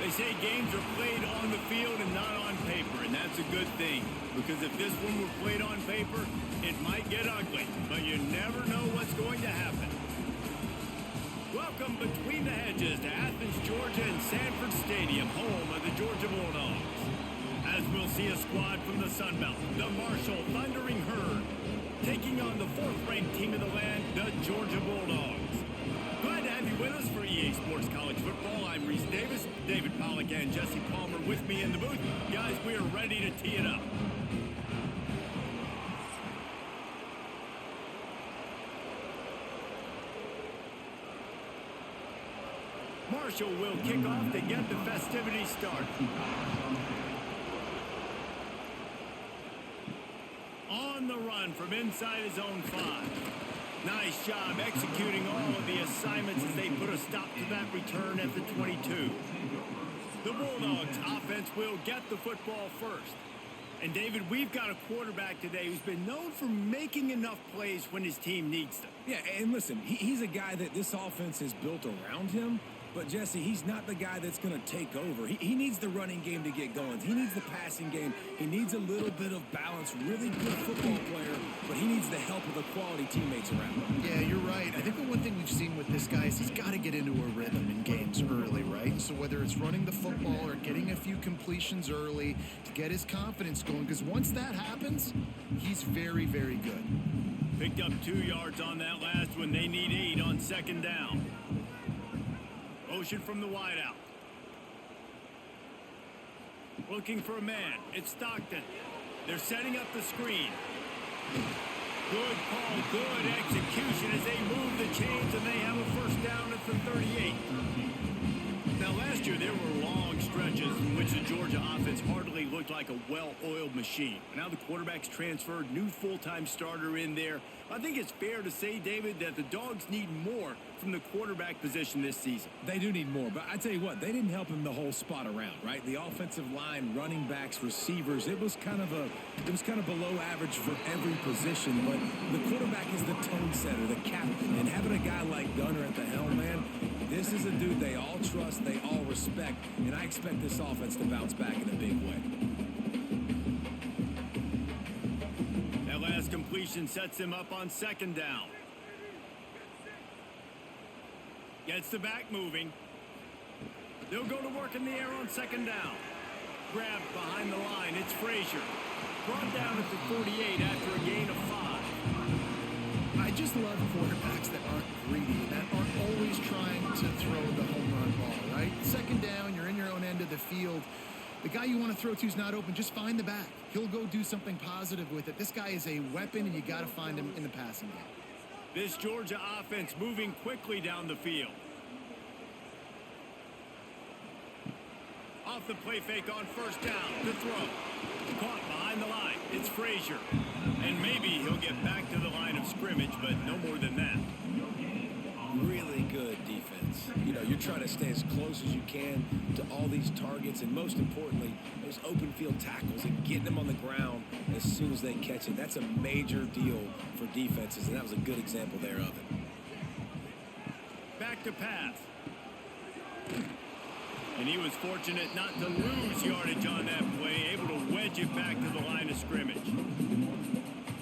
They say games are played on the field and not on paper, and that's a good thing. Because if this one were played on paper, it might get ugly. But you never know what's going to happen. Welcome between the hedges to Athens, Georgia and Sanford Stadium, home of the Georgia Bulldogs. As we'll see a squad from the Sun Belt, the Marshall Thundering Herd, taking on the fourth-ranked team of the land, the Georgia Bulldogs. Glad to have you with us for EA Sports College Football. I'm Reese Davis, David Pollack and Jesse Palmer with me in the booth. Guys, we are ready to tee it up. Marshall will kick off to get the festivities started. On the run from inside his own 5. Nice job executing all of the assignments as they put a stop to that return at the 22. The Bulldogs offense will get the football first. And David, we've got a quarterback today who's been known for making enough plays when his team needs them. Yeah, and listen, he's a guy that this offense is built around him. But, Jesse, he's not the guy that's going to take over. He needs the running game to get going. He needs the passing game. He needs a little bit of balance. Really good football player, but he needs the help of the quality teammates around him. Yeah, you're right. I think the one thing we've seen with this guy is he's got to get into a rhythm in games early, right? So whether it's running the football or getting a few completions early to get his confidence going, because once that happens, he's very, very good. Picked up 2 yards on that last one. They need 8 on second down. Motion from the wideout. Looking for a man. It's Stockton. They're setting up the screen. Good call, good execution as they move the chains and they have a first down at the 38. Now last year there were long stretches in which the Georgia offense hardly looked like a well-oiled machine. Now the quarterback's transferred, new full-time starter in there. I think it's fair to say, David, that the Dogs need more from the quarterback position this season. They do need more, but I tell you what, they didn't help him the whole spot around, right? The offensive line, running backs, receivers, it was kind of below average for every position, but the quarterback is the tone setter, the captain, and having a guy like Gunner at the helm, man, this is a dude they all trust, they all respect, and I expect this offense to bounce back in a big way. That last completion sets him up on second down. Gets the back moving. They'll go to work in the air on second down. Grabbed behind the line. It's Frazier. Brought down at the 48 after a gain of 5. I just love quarterbacks that aren't greedy, that aren't always trying to throw the home run ball, right? Second down, you're in your own end of the field. The guy you want to throw to is not open. Just find the back. He'll go do something positive with it. This guy is a weapon, and you got to find him in the passing game. This Georgia offense moving quickly down the field. Off the play fake on first down to throw. Caught behind the line. It's Frazier. And maybe he'll get back to the line of scrimmage, but no more than that. Really good defense. You know, you're trying to stay as close as you can to all these targets, and most importantly, those open field tackles and getting them on the ground as soon as they catch it. That's a major deal for defenses, and that was a good example there of it. Back to pass. And he was fortunate not to lose yardage on that play, able to wedge it back to the line of scrimmage.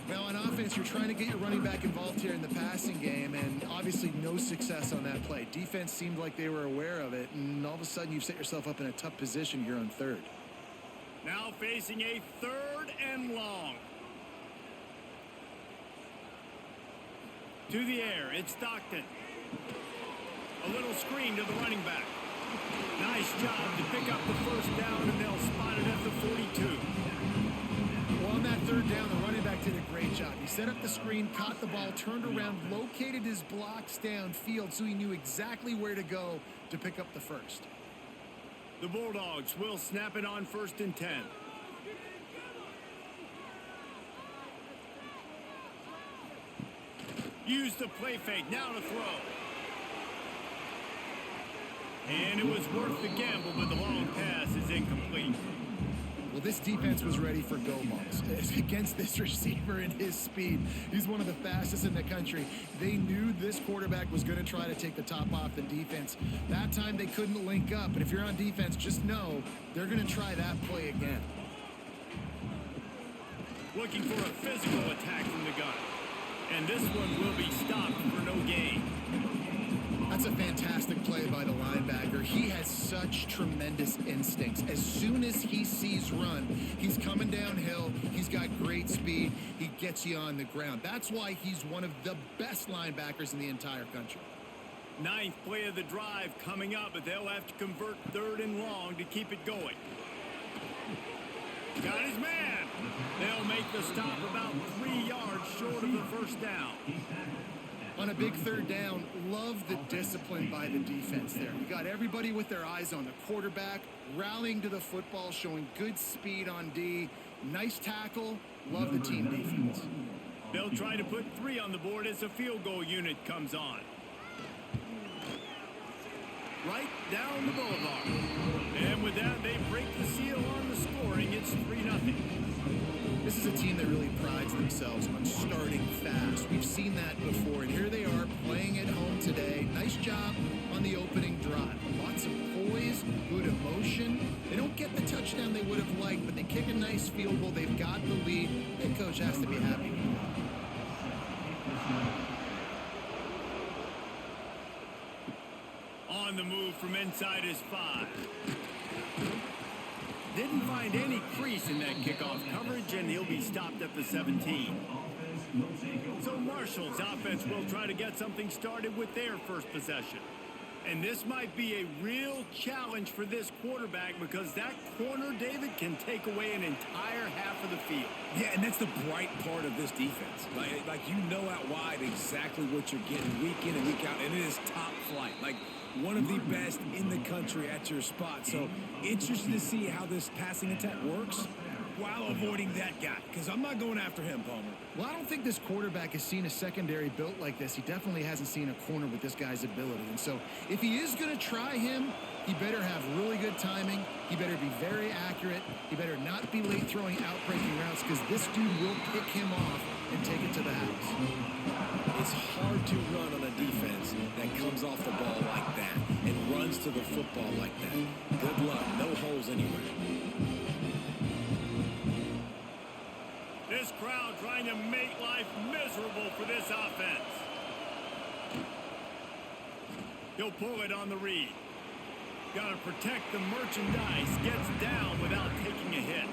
Well, on offense, you're trying to get your running back involved here in the passing game, and obviously no success on that play. Defense seemed like they were aware of it, and all of a sudden you've set yourself up in a tough position here on third. Now facing a 3rd and long. To the air, it's Stockton. A little screen to the running back. Nice job to pick up the first down, and they'll spot it at the 42. Well, on that 3rd down, the running back did a great job. He set up the screen, caught the ball, turned around, located his blocks downfield so he knew exactly where to go to pick up the first. The Bulldogs will snap it on 1st and 10. Use the play fake, now to throw. And it was worth the gamble, but the long pass is incomplete. Well, this defense was ready for go balls. Against this receiver and his speed, he's one of the fastest in the country. They knew this quarterback was going to try to take the top off the defense. That time they couldn't link up, but if you're on defense, just know they're going to try that play again. Looking for a physical attack from the gun. And this one will be stopped for no gain. That's a fantastic play by the linebacker. He has such tremendous instincts. As soon as he sees run, he's coming downhill. He's got great speed. He gets you on the ground. That's why he's one of the best linebackers in the entire country. Ninth play of the drive coming up, but they'll have to convert 3rd and long to keep it going. Got his man. They'll make the stop about 3 yards short of the first down. On a big 3rd down, love the discipline by the defense there. You got everybody with their eyes on the quarterback, rallying to the football, showing good speed on D. Nice tackle. Love the team defense. They'll try to put 3 on the board as the field goal unit comes on. Right down the boulevard. And with that, they break the seal on the scoring. It's 3-0. This is a team that really prides themselves on starting fast. We've seen that before, and here they are playing at home today. Nice job on the opening drive. Lots of poise, good emotion. They don't get the touchdown they would have liked, but they kick a nice field goal. They've got the lead. Head coach has to be happy. On the move from inside his 5. Didn't find any crease in that kickoff coverage, and he'll be stopped at the 17. So Marshall's offense will try to get something started with their first possession. And this might be a real challenge for this quarterback because that corner, David, can take away an entire half of the field. Yeah, and that's the bright part of this defense. Like you know out wide exactly what you're getting week in and week out, and it is top flight. Like one of the best in the country at your spot. So interested to see how this passing attack works while avoiding that guy, because I'm not going after him, Palmer. Well, I don't think this quarterback has seen a secondary built like this. He definitely hasn't seen a corner with this guy's ability. And so if he is going to try him, he better have really good timing. He better be very accurate. He better not be late throwing out-breaking routes, because this dude will pick him off and take it to the house. It's hard to run on a defense that comes off the ball like that and runs to the football like that. Good luck. No holes anywhere. This crowd trying to make life miserable for this offense. He'll pull it on the read. Got to protect the merchandise. Gets down without taking a hit.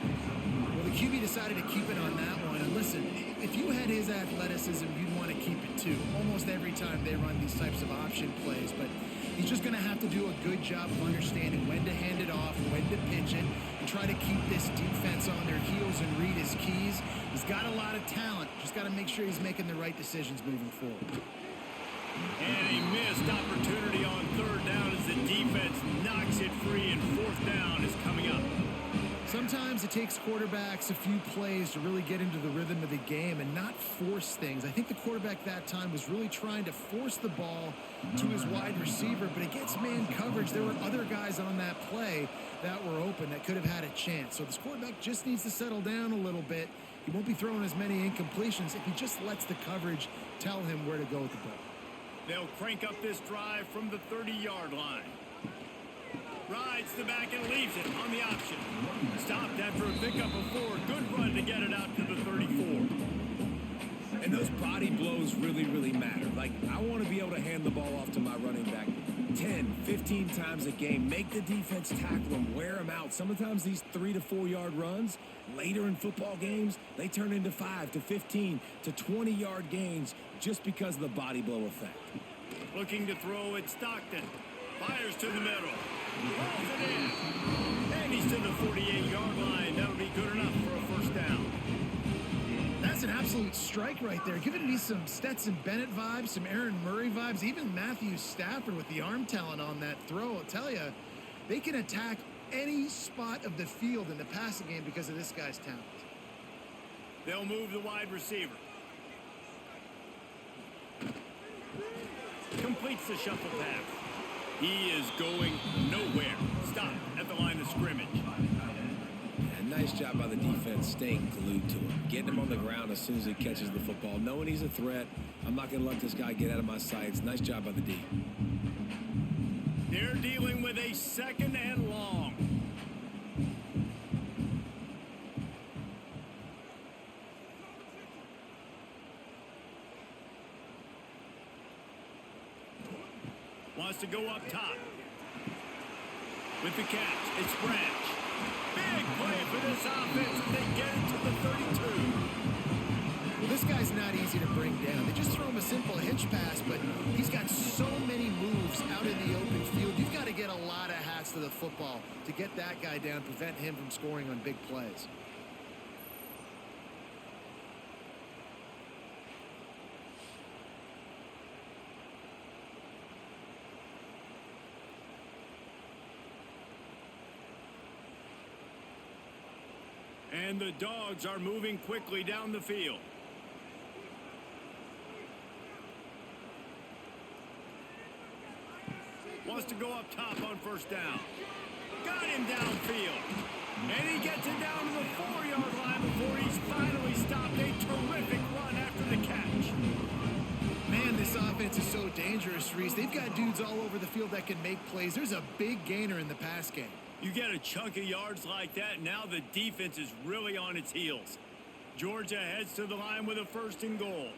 Well, the QB decided to keep it on that one. And listen, if you had his athleticism, you'd want to keep it too. Almost every time they run these types of option plays. But he's just going to have to do a good job of understanding when to hand it off, when to pitch it, and try to keep this defense on their heels and read his keys. He's got a lot of talent. Just got to make sure he's making the right decisions moving forward. And a missed opportunity on 3rd down as the defense knocks it free, and 4th down is coming up. Sometimes it takes quarterbacks a few plays to really get into the rhythm of the game and not force things. I think the quarterback that time was really trying to force the ball to his wide receiver, but against man coverage, there were other guys on that play that were open that could have had a chance. So this quarterback just needs to settle down a little bit. He won't be throwing as many incompletions if he just lets the coverage tell him where to go with the ball. They'll crank up this drive from the 30-yard line. Rides the back and leaves it on the option. Stopped after a pickup of 4. Good run to get it out to the 34. And those body blows really, really matter. Like, I want to be able to hand the ball off to my running back 10, 15 times a game. Make the defense tackle him, wear him out. Sometimes these 3 to 4 yard runs, later in football games, they turn into 5 to 15 to 20 yard gains just because of the body blow effect. Looking to throw at Stockton. Fires to the middle. Rolls it in. And he's to the 48-yard line. That'll be good enough for a first down. That's an absolute strike right there. Giving me some Stetson Bennett vibes, some Aaron Murray vibes, even Matthew Stafford with the arm talent on that throw. I'll tell you, they can attack any spot of the field in the passing game because of this guy's talent. They'll move the wide receiver. Completes the shuffle pass. He is going nowhere. Stop at the line of scrimmage. And nice job by the defense staying glued to him, getting him on the ground as soon as he catches the football, knowing he's a threat. I'm not going to let this guy get out of my sights. Nice job by the D. They're dealing with a 2nd and long. Wants to go up top. With the catch, it's Branch. Big play for this offense as they get it to the 32. Well, this guy's not easy to bring down. They just throw him a simple hitch pass, but he's got so many moves out in the open field. You've got to get a lot of hats to the football to get that guy down, prevent him from scoring on big plays. And the Dogs are moving quickly down the field. Wants to go up top on 1st down. Got him downfield. And he gets it down to the 4-yard line before he's finally stopped. A terrific run after the catch. Man, this offense is so dangerous, Reese. They've got dudes all over the field that can make plays. There's a big gainer in the pass game. You get a chunk of yards like that, now the defense is really on its heels. Georgia heads to the line with a 1st and goal.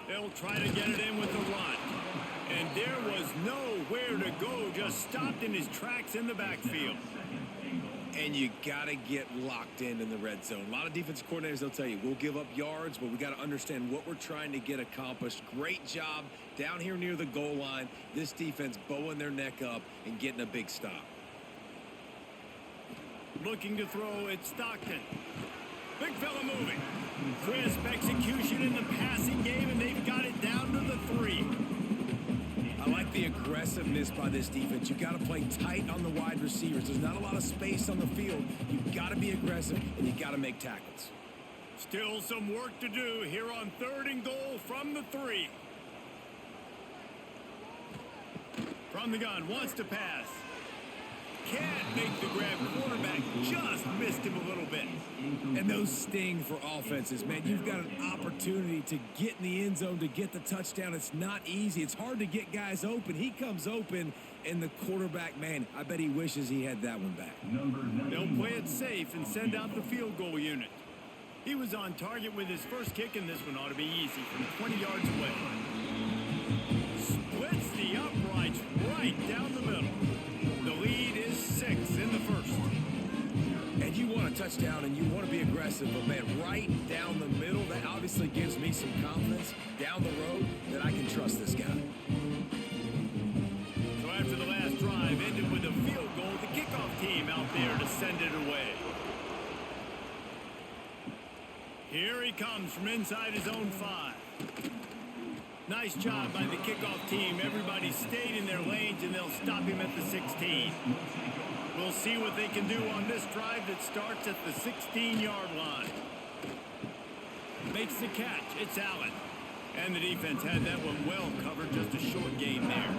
They'll try to get it in with the run. And there was nowhere to go, just stopped in his tracks in the backfield. And you got to get locked in the red zone. A lot of defensive coordinators, they'll tell you, we'll give up yards, but we got to understand what we're trying to get accomplished. Great job down here near the goal line. This defense bowing their neck up and getting a big stop. Looking to throw, it's Stockton. Big fella moving. Crisp execution in the passing game, and they've got it down to the 3. I like the aggressiveness by this defense. You've got to play tight on the wide receivers. There's not a lot of space on the field. You've got to be aggressive, and you've got to make tackles. Still some work to do here on 3rd and goal from the 3. From the gun, wants to pass. Can't make the grab. Quarterback just missed him a little bit. And those sting for offenses, man. You've got an opportunity to get in the end zone, to get the touchdown. It's not easy. It's hard to get guys open. He comes open, and the quarterback, man, I bet he wishes he had that one back. They'll play it safe and send out the field goal unit. He was on target with his first kick, and this one ought to be easy from 20 yards away. Splits the uprights right down the middle. The lead is 6 in the 1st. And you want a touchdown and you want to be aggressive, but man, right down the middle, that obviously gives me some confidence down the road that I can trust this guy. So after the last drive ended with a field goal, the kickoff team out there to send it away. Here he comes from inside his own 5. Nice job by the kickoff team. Everybody stayed in their lanes, and they'll stop him at the 16. We'll see what they can do on this drive that starts at the 16-yard line. Makes the catch. It's Allen. And the defense had that one well covered. Just a short gain there.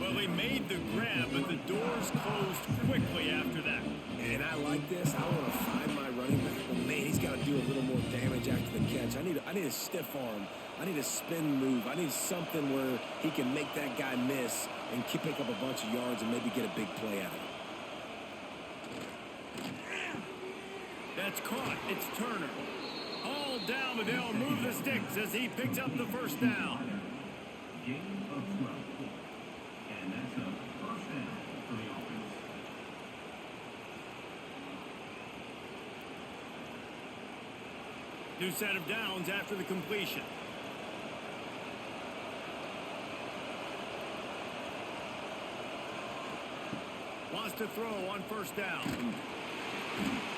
Well, he made the grab, but the doors closed quickly after that. And I like this. I want to find my running back, but man, he's got to do a little more damage after the catch. I need a stiff arm. I need a spin move. I need something where he can make that guy miss and pick up a bunch of yards and maybe get a big play out of it. That's caught. It's Turner. All down, but they'll move the sticks as he picks up the 1st down. Gain of 12. And that's a 1st down for the offense. New set of downs after the completion. Wants to throw on 1st down.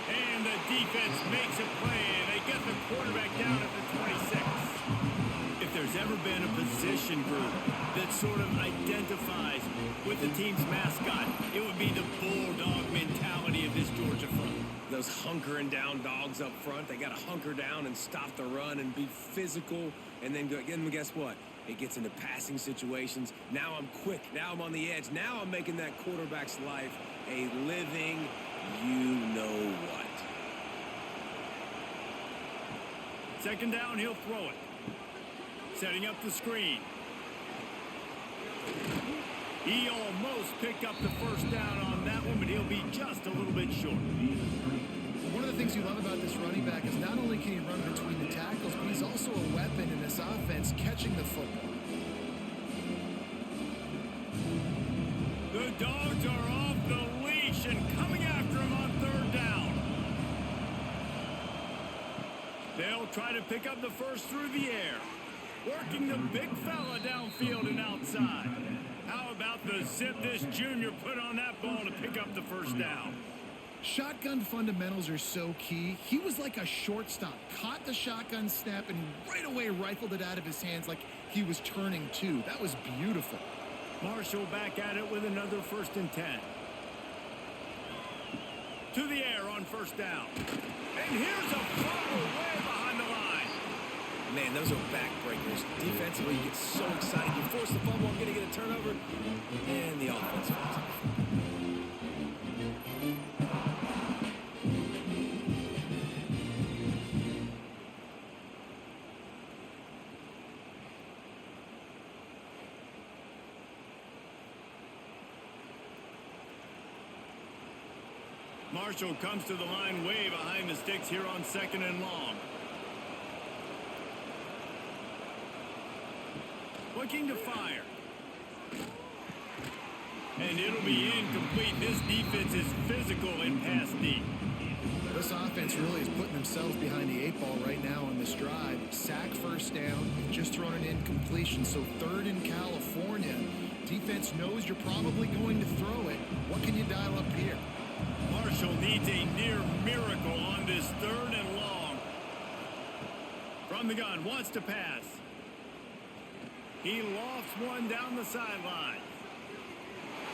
And the defense makes a play, and they get the quarterback down at the 26. If there's ever been a position group that sort of identifies with the team's mascot, it would be the Bulldog mentality of this Georgia front. those hunkering down dogs up front. They got to hunker down and stop the run and be physical. And then guess what? It gets into passing situations. Now I'm quick. Now I'm on the edge. Now I'm making that quarterback's life a living you-know-what. Second down, he'll throw it. Setting up the screen. He almost picked up the first down on that one, but he'll be just a little bit short. One of the things you love about this running back is not only can he run between the tackles, but he's also a weapon in this offense catching the football. The Dogs are off the leash and coming after him on third down. They'll try to pick up the first through the air. Working the big fella downfield and outside. How about the zip this junior put on that ball to pick up the first down? Shotgun fundamentals are so key. He was like a shortstop. Caught the shotgun snap and right away rifled it out of his hands like he was turning two. That was beautiful. Marshall back at it with another 1st and 10. To the air on first down. And here's a fumble way behind the line. Man, those are backbreakers. Defensively, you get so excited. You force the fumble, I'm going to get a turnover, and the offense falls off. Marshall comes to the line way behind the sticks here on 2nd and long. Looking to fire. And it'll be incomplete. This defense is physical in pass deep. This offense really is putting themselves behind the 8 ball right now on this drive. Sack first down, just thrown an incompletion, so 3rd in California. Defense knows you're probably going to throw it. What can you dial up here? Marshall needs a near miracle on this 3rd and long. From the gun, wants to pass. He lofts one down the sideline.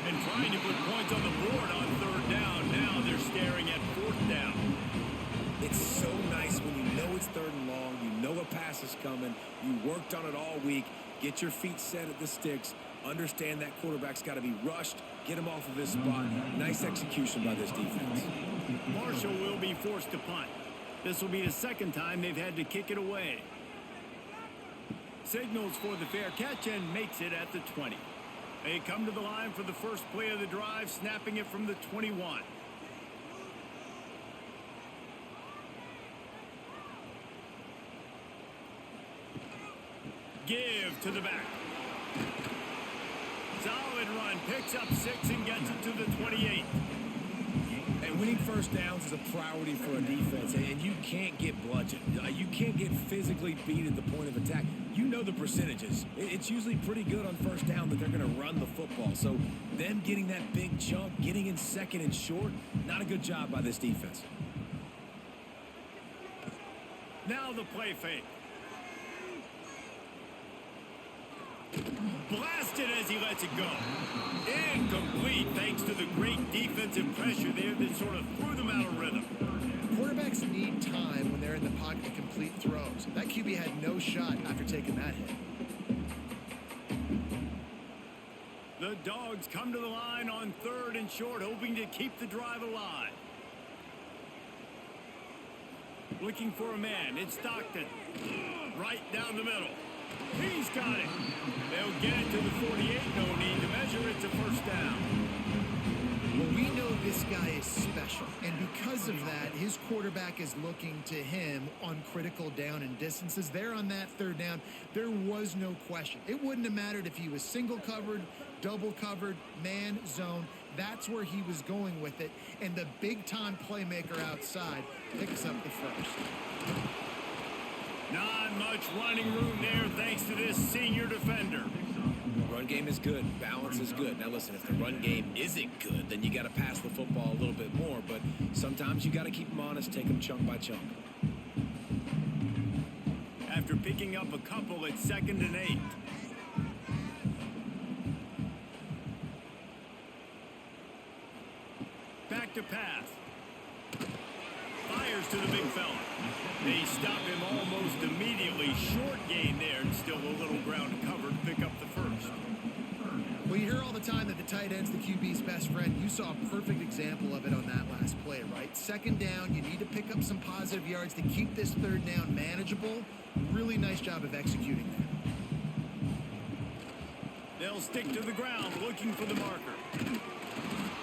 And trying to put points on the board on 3rd down. Now they're staring at 4th down. It's so nice when you know it's 3rd and long, you know a pass is coming, you worked on it all week, get your feet set at the sticks, understand that quarterback's got to be rushed, get him off of his spot. Nice execution by this defense. Marshall will be forced to punt. This will be the 2nd time they've had to kick it away. Signals for the fair catch and makes it at the 20. They come to the line for the first play of the drive, snapping it from the 21. Give to the back. Solid run, picks up 6 and gets it to the 28. And winning first downs is a priority for a defense, and you can't get bludgeoned. You can't get physically beat at the point of attack. You know the percentages. It's usually pretty good on first down that they're going to run the football. So them getting that big chunk, getting in 2nd and short, not a good job by this defense. Now the play fake. Blasted as he lets it go. Incomplete thanks to the great defensive pressure there that sort of threw them out of rhythm. Quarterbacks need time when they're in the pocket to complete throws. That QB had no shot after taking that hit. The Dogs come to the line on 3rd and short, hoping to keep the drive alive. Looking for a man. It's Stockton. Right down the middle. He's got it. They'll get it to the 48. No need to measure. It's a first down. Well, we know this guy is special, and because of that, his quarterback is looking to him on critical down and distances. There on that 3rd down, there was no question. It wouldn't have mattered if he was single covered, double covered, man, zone. That's where he was going with it, and the big-time playmaker outside picks up the first. Not much running room there thanks to this senior defender. Run game is good. Balance is good. Now listen, if the run game isn't good, then you got to pass the football a little bit more. But sometimes you got to keep them honest, take them chunk by chunk. After picking up a couple at 2nd and 8. Back to pass. They stop him almost immediately. Short gain there, and still a little ground to cover to pick up the first. Well, you hear all the time that the tight end's the QB's best friend. You saw a perfect example of it on that last play, right? Second down, you need to pick up some positive yards to keep this third down manageable. Really nice job of executing that. They'll stick to the ground looking for the marker.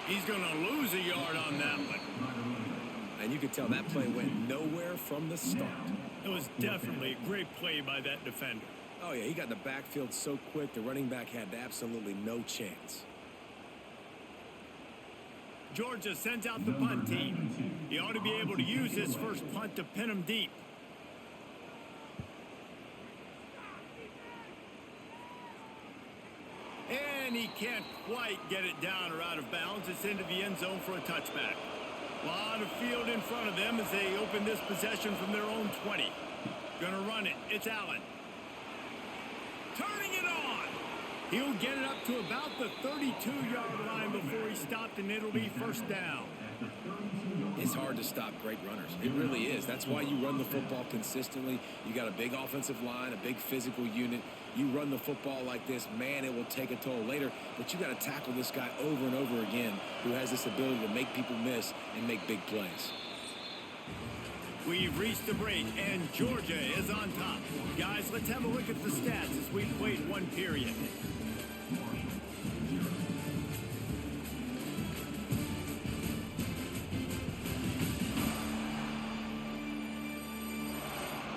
He's going to lose a yard on that one. And you could tell that play went nowhere from the start. It was definitely a great play by that defender. Oh, yeah, he got in the backfield so quick, the running back had absolutely no chance. Georgia sends out the punt team. He ought to be able to use this first punt to pin him deep. And he can't quite get it down or out of bounds. It's into the end zone for a touchback. A lot of field in front of them as they open this possession from their own 20. Gonna run it. It's Allen. Turning it on. He'll get it up to about the 32-yard line before he stopped, and it'll be first down. It's hard to stop great runners. It really is. That's why you run the football consistently. You got a big offensive line, a big physical unit. You run the football like this, man, it will take a toll later. But you got to tackle this guy over and over again who has this ability to make people miss and make big plays. We've reached the break, and Georgia is on top. Guys, let's have a look at the stats as we've played one period.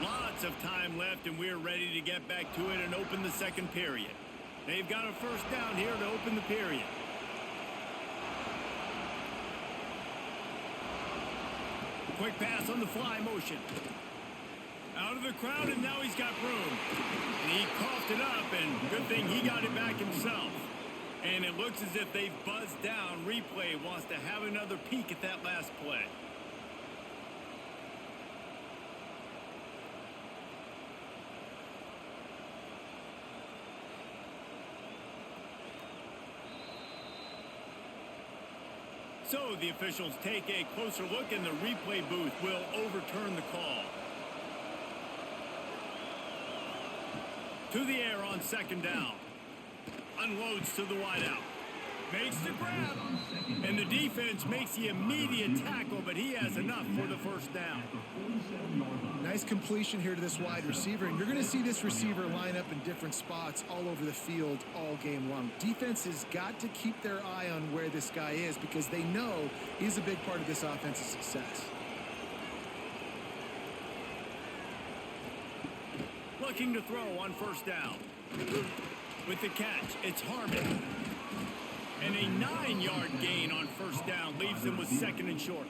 Lots of time left, and we're ready to get back to it and open the second period. They've got a first down here to open the period. Quick pass on the fly motion. Out of the crowd, and now he's got room. And he coughed it up, and good thing he got it back himself. And it looks as if they've buzzed down. Replay wants to have another peek at that last play. So the officials take a closer look, and the replay booth will overturn the call. To the air on second down. Unloads to the wideout. Makes the grab. And the defense makes the immediate tackle, but he has enough for the first down. Nice completion here to this wide receiver, and you're going to see this receiver line up in different spots all over the field all game long. Defense has got to keep their eye on where this guy is because they know he's a big part of this offense's success. Looking to throw on first down. With the catch, it's Harmon. And a 9-yard gain on first down leaves him with second and short.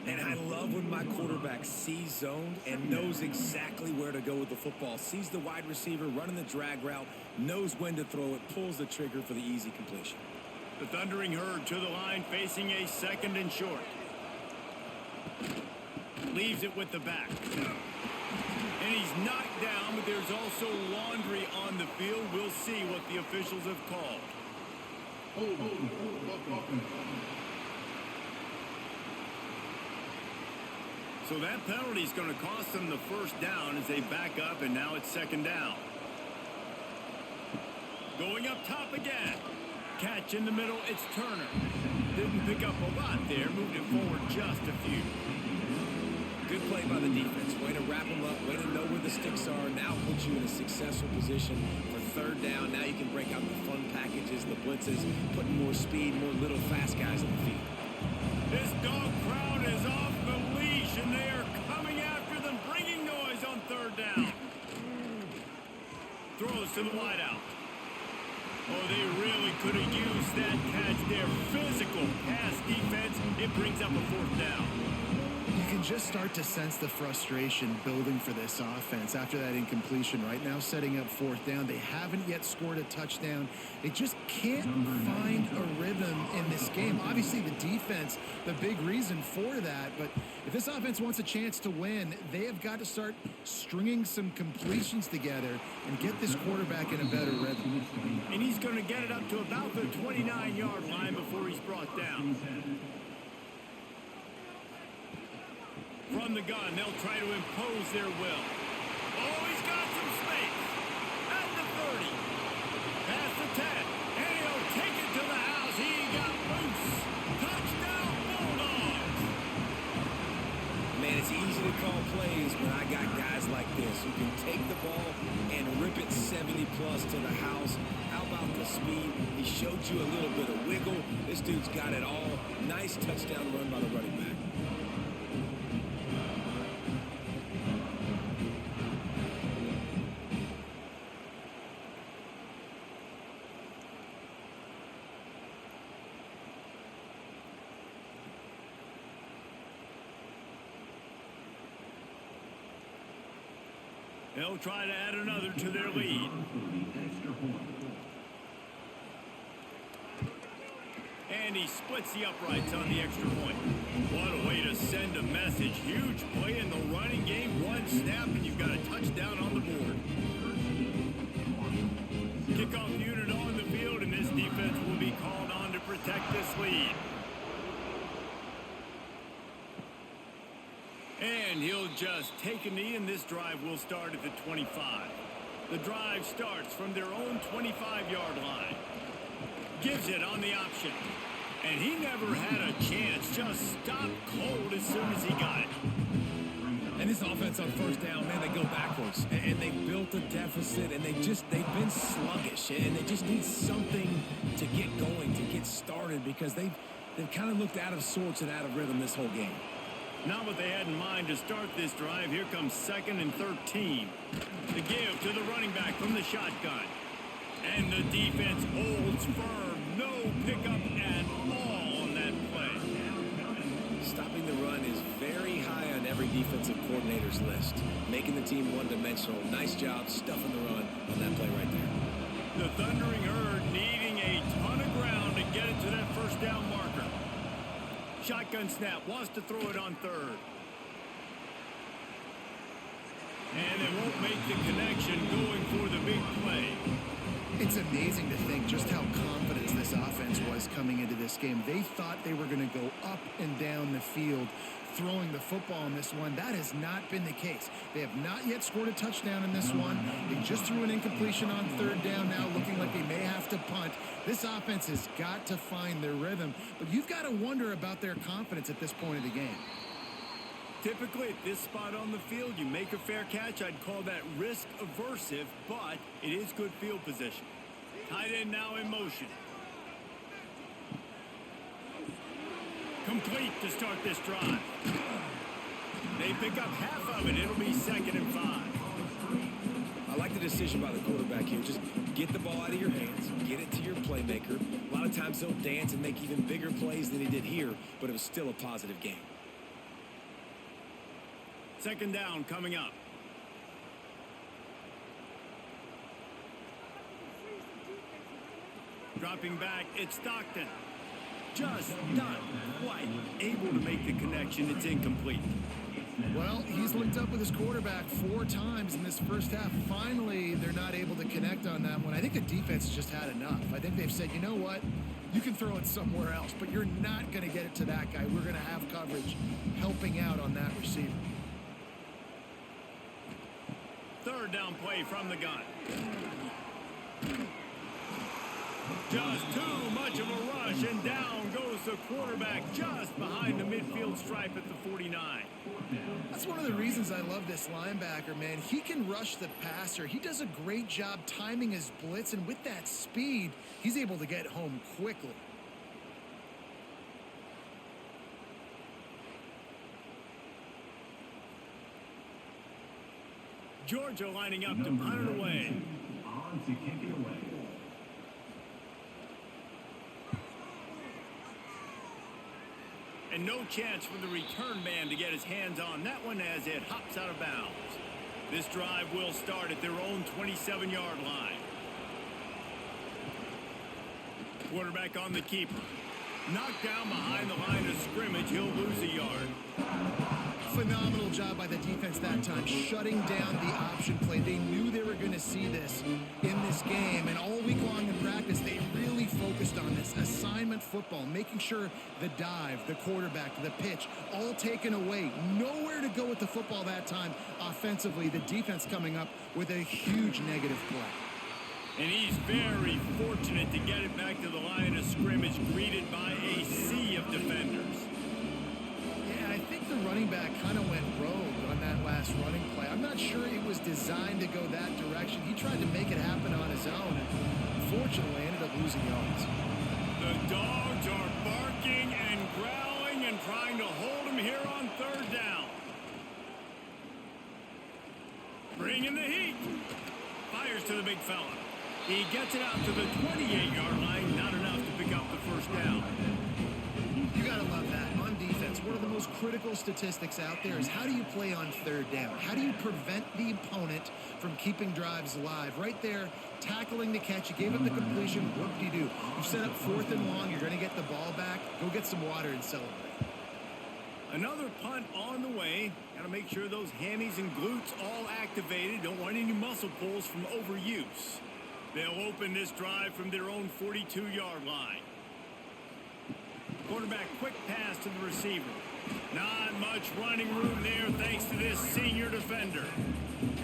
And I love when my quarterback sees zoned and knows exactly where to go with the football. Sees the wide receiver running the drag route, knows when to throw it, pulls the trigger for the easy completion. The Thundering Herd to the line, facing a second and short. Leaves it with the back. And he's knocked down, but there's also laundry on the field. We'll see what the officials have called. So that penalty is going to cost them the first down as they back up, and now it's second down. Going up top again. Catch in the middle, it's Turner. Didn't pick up a lot there, moved it forward just a few. Good play by the defense. Way to wrap them up, way to know where the sticks are. Now puts you in a successful position for third down. Now you can break out the fun packages, the blitzes, putting more speed, more little fast guys on the field. This dog crowd is off the leash, and they are coming after them, bringing noise on third down. Throws to the wideout. Oh, they really could have used that catch there. Physical pass defense. It brings up a fourth down. You can just start to sense the frustration building for this offense after that incompletion. Right now setting up fourth down. They haven't yet scored a touchdown. They just can't find a rhythm in this game. Obviously the defense, the big reason for that, but if this offense wants a chance to win, they have got to start stringing some completions together and get this quarterback in a better rhythm. And he's going to get it up to about the 29-yard line before he's brought down. from the gun. They'll try to impose their will. Oh, he's got some space. At the 30. Past the 10. And he'll take it to the house. He got loose. Touchdown, Bulldogs. Man, it's easy to call plays when I got guys like this who can take the ball and rip it 70-plus to the house. How about the speed? He showed you a little bit of wiggle. This dude's got it all. Nice touchdown run by the running back. They'll try to add another to their lead. And he splits the uprights on the extra point. What a way to send a message. Huge play in the running game. One snap and you've got a touchdown on the board. Kickoff unit on the field, and this defense will be called on to protect this lead. And he'll just take a knee, and this drive will start at the 25. The drive starts from their own 25-yard line. Gives it on the option. And he never had a chance. Just stopped cold as soon as he got it. And this offense on first down, man, they go backwards. And they built a deficit, and they've been sluggish. And they just need something to get going, to get started, because they've kind of looked out of sorts and out of rhythm this whole game. Not what they had in mind to start this drive. Here comes 2nd and 13. The give to the running back from the shotgun. And the defense holds firm. No pickup at all on that play. Stopping the run is very high on every defensive coordinator's list. Making the team one-dimensional. Nice job stuffing the run on that play right there. The Thundering Herd needing a ton of ground to get it to that first down marker. Shotgun snap, wants to throw it on 3rd. And they won't make the connection going for the big play. It's amazing to think just how confident this offense was coming into this game. They thought they were going to go up and down the field throwing the football in this one. That has not been the case. They have not yet scored a touchdown in this one. They just threw an incompletion on 3rd down now, looking like they may have to punt. This offense has got to find their rhythm, but you've got to wonder about their confidence at this point of the game. Typically, at this spot on the field, you make a fair catch. I'd call that risk aversive, but it is good field position. Tight end now in motion. Complete to start this drive. They pick up half of it. It'll be 2nd and 5. I like the decision by the quarterback here. Just get the ball out of your hands, get it to your playmaker. A lot of times he'll dance and make even bigger plays than he did here, but it was still a positive game. 2nd down coming up. Dropping back, it's Stockton. Just not quite able to make the connection. It's incomplete. Well, he's linked up with his quarterback 4 times in this first half. Finally, they're not able to connect on that one. I think the defense has just had enough. I think they've said, you know what? You can throw it somewhere else, but you're not going to get it to that guy. We're going to have coverage helping out on that receiver. 3rd down play from the gun. Just too much of a rush, and down goes the quarterback just behind the midfield stripe at the 49. That's one of the reasons I love this linebacker, man. He can rush the passer. He does a great job timing his blitz, and with that speed, he's able to get home quickly. Georgia lining up to punt it away. On to kick it away. And no chance for the return man to get his hands on that one as it hops out of bounds. This drive will start at their own 27-yard line. Quarterback on the keeper. Knocked down behind the line of scrimmage. He'll lose a yard. Phenomenal job by the defense that time, shutting down the option play. They knew they were going to see this in this game, and all week long in practice, they really focused on on this assignment football, making sure the dive, the quarterback, the pitch, all taken away. Nowhere to go with the football that time offensively. The defense coming up with a huge negative play. And he's very fortunate to get it back to the line of scrimmage, greeted by a sea of defenders. Yeah, I think the running back kind of went rogue on that last running play. I'm not sure it was designed to go that direction. He tried to make it happen on his own, and unfortunately ended up losing yards. The Dogs are barking and growling and trying to hold him here on third down. Bringing the heat. Fires to the big fella. He gets it out to the 28-yard line. Not enough to pick up the first down. You got to love that. On defense, one of the most critical statistics out there is how do you play on third down? How do you prevent the opponent from keeping drives alive? Right there, tackling the catch. You gave up the completion. What do? You set up 4th and long. You're going to get the ball back. Go get some water and celebrate. Another punt on the way. Got to make sure those hammies and glutes all activated. Don't want any muscle pulls from overuse. They'll open this drive from their own 42-yard line. Quarterback quick pass to the receiver. Not much running room there thanks to this senior defender.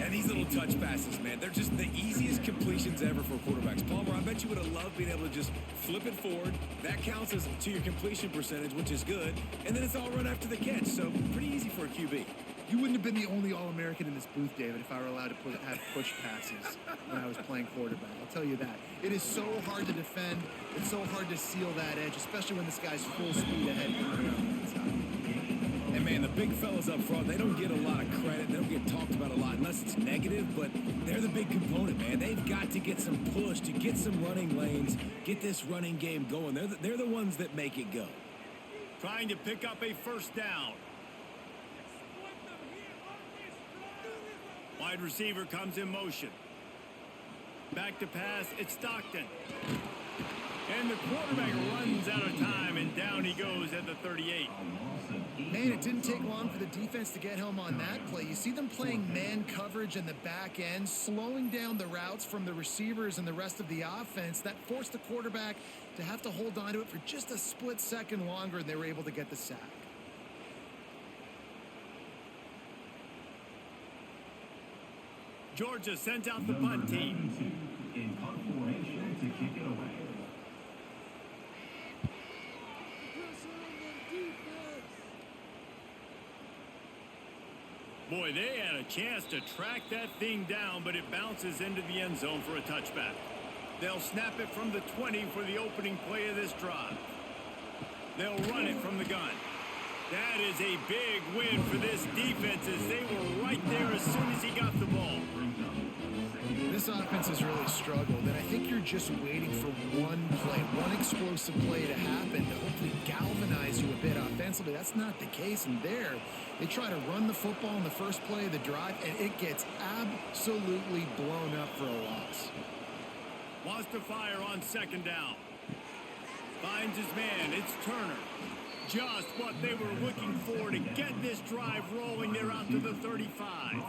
And these little touch passes, man, they're just the easiest completions ever for quarterbacks. Palmer, I bet you would have loved being able to just flip it forward. That counts as to your completion percentage, which is good. And then it's all run after the catch, so pretty easy for a QB. You wouldn't have been the only All-American in this booth, David, if I were allowed to have push passes when I was playing quarterback. I'll tell you that. It is so hard to defend. It's so hard to seal that edge, especially when this guy's full speed ahead coming around the inside. And, man, the big fellas up front, they don't get a lot of credit. They don't get talked about a lot unless it's negative, but they're the big component, man. They've got to get some push, to get some running lanes, get this running game going. They're the ones that make it go. Trying to pick up a first down. Wide receiver comes in motion. Back to pass, it's Stockton. And the quarterback runs out of time, and down he goes at the 38. Man, it didn't take long for the defense to get home on that play. You see them playing man coverage in the back end, slowing down the routes from the receivers and the rest of the offense. That forced the quarterback to have to hold on to it for just a split second longer, and they were able to get the sack. Georgia sent out the punt team. In punt formation to kick it away. Boy, they had a chance to track that thing down, but it bounces into the end zone for a touchback. They'll snap it from the 20 for the opening play of this drive. They'll run it from the gun. That is a big win for this defense as they were right there as soon as he got the ball. This offense has really struggled, and I think you're just waiting for one play, one explosive play to happen to hopefully galvanize you a bit offensively. That's not the case, and there they try to run the football in the first play of the drive, and it gets absolutely blown up for a loss. Wants to fire on second down. Finds his man. It's Turner. Just what they were looking for to get this drive rolling. They're out to the 35.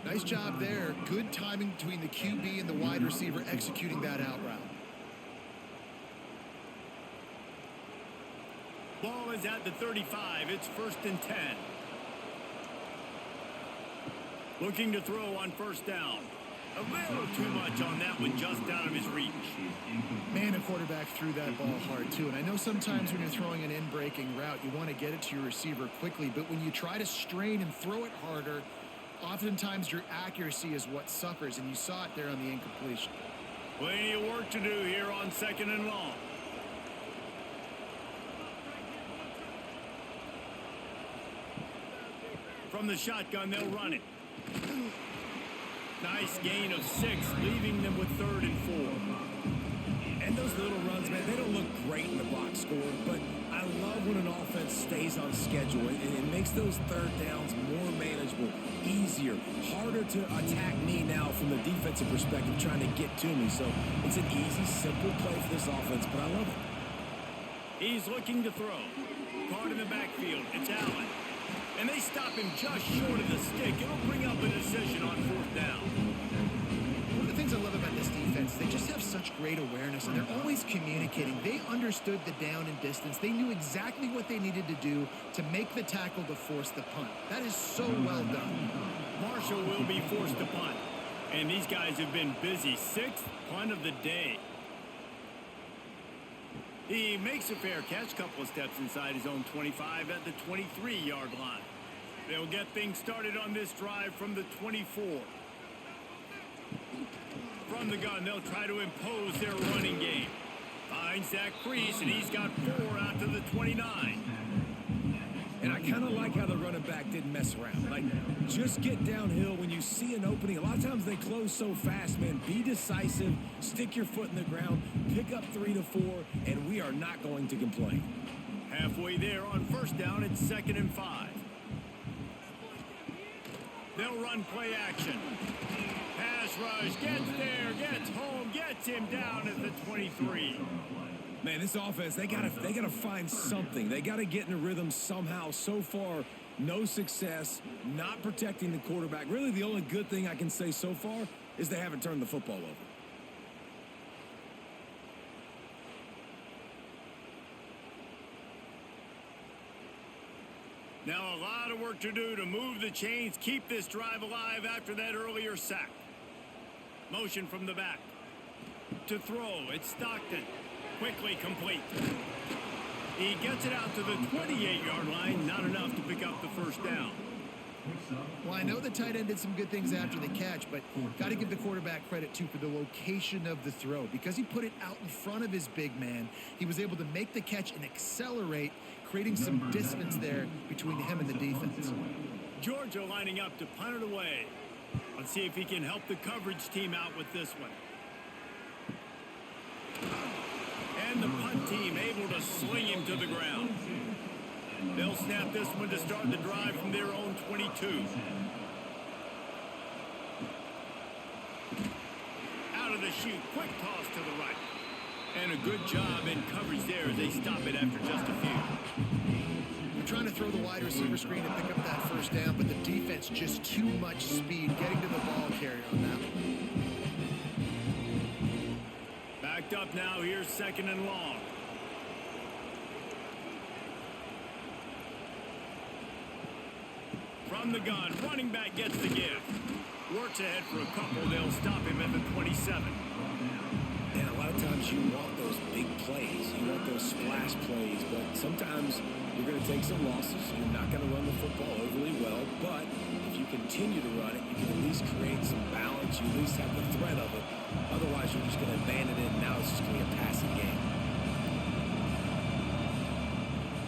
Nice job there. Good timing between the QB and the wide receiver executing that out route. Ball is at the 35. It's 1st and 10. Looking to throw on first down. A little too much on that one, just out of his reach. Man, a quarterback threw that ball hard, too. And I know sometimes when you're throwing an in-breaking route, you want to get it to your receiver quickly. But when you try to strain and throw it harder, oftentimes your accuracy is what suffers. And you saw it there on the incompletion. Plenty of work to do here on 2nd and long. From the shotgun, they'll run it. Nice gain of 6, leaving them with 3rd and 4. And those little runs, man, they don't look great in the box score, but I love when an offense stays on schedule. It makes those third downs more manageable, easier, harder to attack me now from the defensive perspective trying to get to me. So it's an easy, simple play for this offense, but I love it. He's looking to throw. Caught in the backfield. It's Allen. And they stop him just short of the stick. It'll bring up a decision on 4th down. One of the things I love about this defense, they just have such great awareness, and they're always was communicating. They understood the down and distance. They knew exactly what they needed to do to make the tackle to force the punt. That is so well done. Marshall will be forced to punt. And these guys have been busy. 6th punt of the day. He makes a fair catch, couple of steps inside his own 25 at the 23-yard line. They'll get things started on this drive from the 24. From the gun, they'll try to impose their running game. Finds that crease, and he's got 4 out to the 29. And I kind of like how the running back didn't mess around. Like, just get downhill when you see an opening. A lot of times they close so fast, man. Be decisive, stick your foot in the ground, pick up 3 to 4, and we are not going to complain. Halfway there on first down, it's 2nd and 5. They'll run play action. Pass rush, gets there, gets home, gets him down at the 23. Man, this offense, they gotta find something. They gotta get in a rhythm somehow. So far, no success, not protecting the quarterback. Really, the only good thing I can say so far is they haven't turned the football over. Now a lot of work to do to move the chains, keep this drive alive after that earlier sack. Motion from the back. To throw, it's Stockton. Quickly complete. He gets it out to the 28-yard line. Not enough to pick up the first down. Well, I know the tight end did some good things after the catch, but got to give the quarterback credit, too, for the location of the throw. Because he put it out in front of his big man, he was able to make the catch and accelerate, creating some distance there between him and the defense. Georgia lining up to punt it away. Let's see if he can help the coverage team out with this one. And the punt team able to sling him to the ground. They'll snap this one to start the drive from their own 22. Out of the chute, quick toss to the right. And a good job in coverage there as they stop it after just a few. They're trying to throw the wide receiver screen and pick up that first down, but the defense just too much speed getting to the ball carrier on that one. Backed up now, here's 2nd and long. From the gun, running back gets the give. Works ahead for a couple, they'll stop him at the 27. And a lot of times you want those big plays. You want those splash plays, but sometimes you're going to take some losses. You're not going to run the football overly well, but if you continue to run it, you can at least create some balance. You at least have the threat of it. Otherwise, you're just going to abandon it, and now it's just going to be a passing game.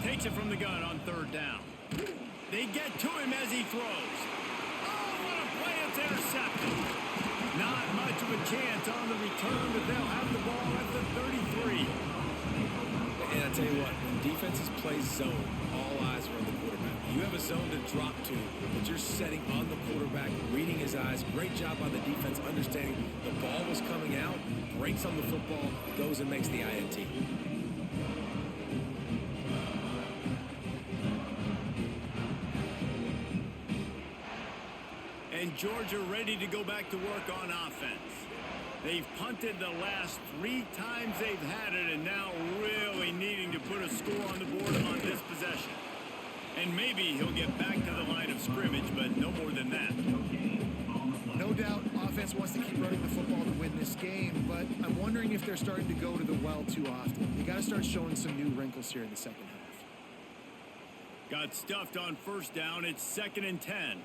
Takes it from the gun on 3rd down. They get to him as he throws. Oh, what a play. It's intercepted. Not much of a chance on the return, but they'll have the ball at the 33. And I tell you what, when defenses play zone, all eyes are on the quarterback. You have a zone to drop to, but you're setting on the quarterback, reading his eyes. Great job by the defense, understanding the ball was coming out, breaks on the football, goes and makes the INT. And Georgia ready to go back to work on offense. They've punted the last 3 times they've had it, and now really needing to put a score on the board on this possession. And maybe he'll get back to the line of scrimmage, but no more than that. No doubt offense wants to keep running the football to win this game, but I'm wondering if they're starting to go to the well too often. They got to start showing some new wrinkles here in the second half. Got stuffed on first down. It's 2nd and 10.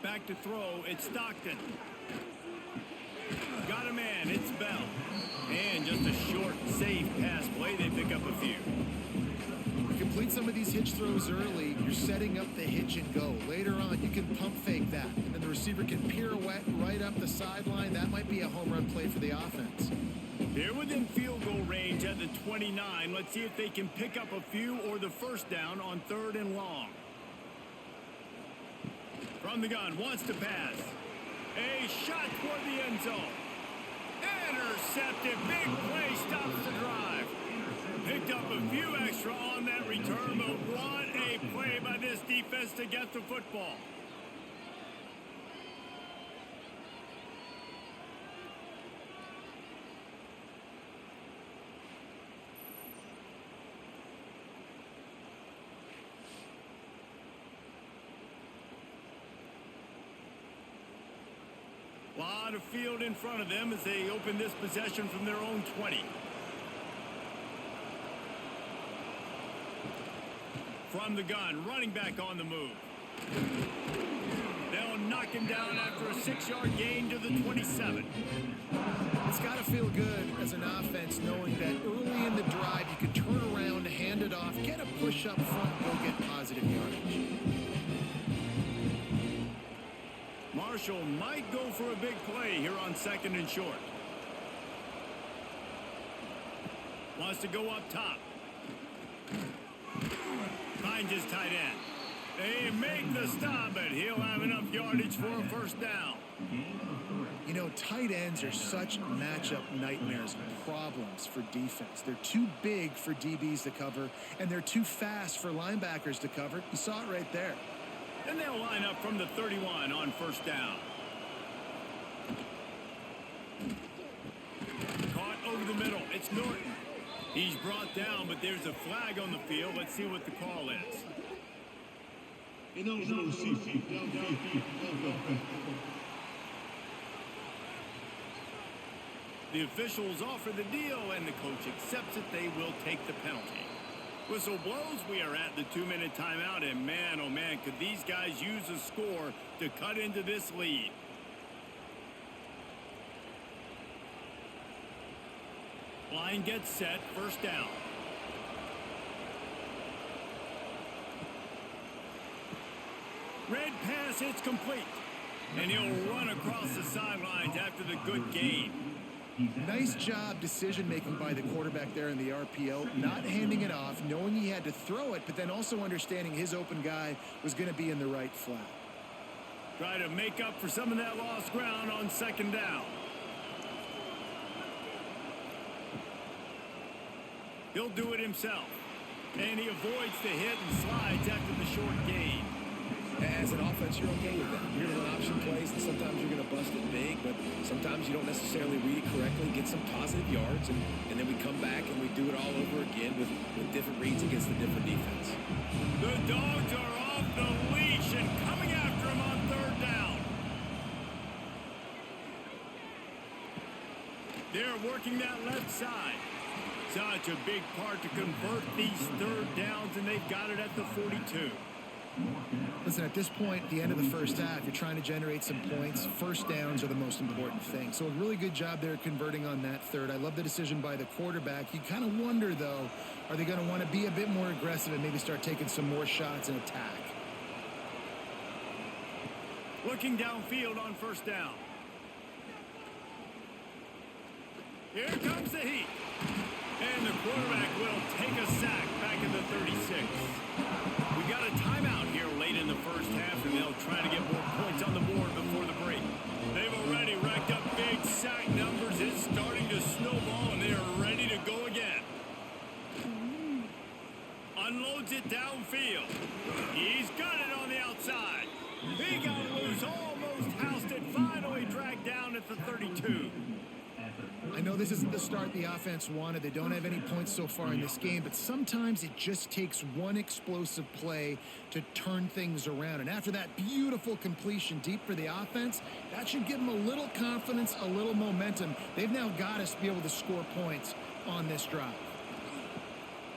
Back to throw, it's Stockton. Got a man, it's Bell. And just a short, safe pass play, they pick up a few. You complete some of these hitch throws early, you're setting up the hitch and go. Later on, you can pump fake that, and then the receiver can pirouette right up the sideline. That might be a home run play for the offense. They're within field goal range at the 29. Let's see if they can pick up a few or the first down on 3rd and long. From the gun, wants to pass. A shot toward the end zone. Intercepted. Big play stops the drive. Picked up a few extra on that return, but what a play by this defense to get the football. A lot of field in front of them as they open this possession from their own 20. From the gun, running back on the move. They'll knock him down after a 6-yard gain to the 27. It's got to feel good as an offense knowing that early in the drive you can turn around, hand it off, get a push up front, go get positive yardage. Marshall might go for a big play here on 2nd and short. Wants to go up top. Finds his tight end. They make the stop, but he'll have enough yardage for a first down. You know, tight ends are such matchup nightmares and problems for defense. They're too big for DBs to cover, and they're too fast for linebackers to cover. You saw it right there. And they'll line up from the 31 on first down. Caught over the middle. It's Norton. He's brought down, but there's a flag on the field. Let's see what the call is. The officials offer the deal, and the coach accepts it. They will take the penalty. Whistle blows. We are at the 2-minute timeout, and man, oh man, could these guys use a score to cut into this lead. Line gets set, first down. Red pass, it's complete. And he'll run across the sidelines after the good gain. Nice job decision-making by the quarterback there in the RPO, not handing it off, knowing he had to throw it, but then also understanding his open guy was going to be in the right flat. Try to make up for some of that lost ground on 2nd down. He'll do it himself. And he avoids the hit and slides after the short gain. As an offense, you're okay with that. You're going to run option plays, and sometimes you're going to bust it big, but sometimes you don't necessarily read it correctly, get some positive yards, and then we come back and we do it all over again with different reads against the different defense. The Dogs are off the leash and coming after him on 3rd down. They're working that left side. Such a big part to convert these 3rd downs, and they've got it at the 42. Listen, at this point, at the end of the first half, you're trying to generate some points. First downs are the most important thing. So a really good job there converting on that 3rd. I love the decision by the quarterback. You kind of wonder, though, are they going to want to be a bit more aggressive and maybe start taking some more shots and attack? Looking downfield on first down. Here comes the heat. And the quarterback will take a sack back at the 36. We got a timeout here late in the first half, and they'll try to get more points on the board before the break. They've already racked up big sack numbers. It's starting to snowball, and they are ready to go again. Unloads it downfield. He's got it on the outside. He got loose, almost housed it, finally dragged down at the 32. I know this isn't the start the offense wanted. They don't have any points so far in this game, but sometimes it just takes one explosive play to turn things around. And after that beautiful completion deep for the offense, that should give them a little confidence, a little momentum. They've now got us to be able to score points on this drive.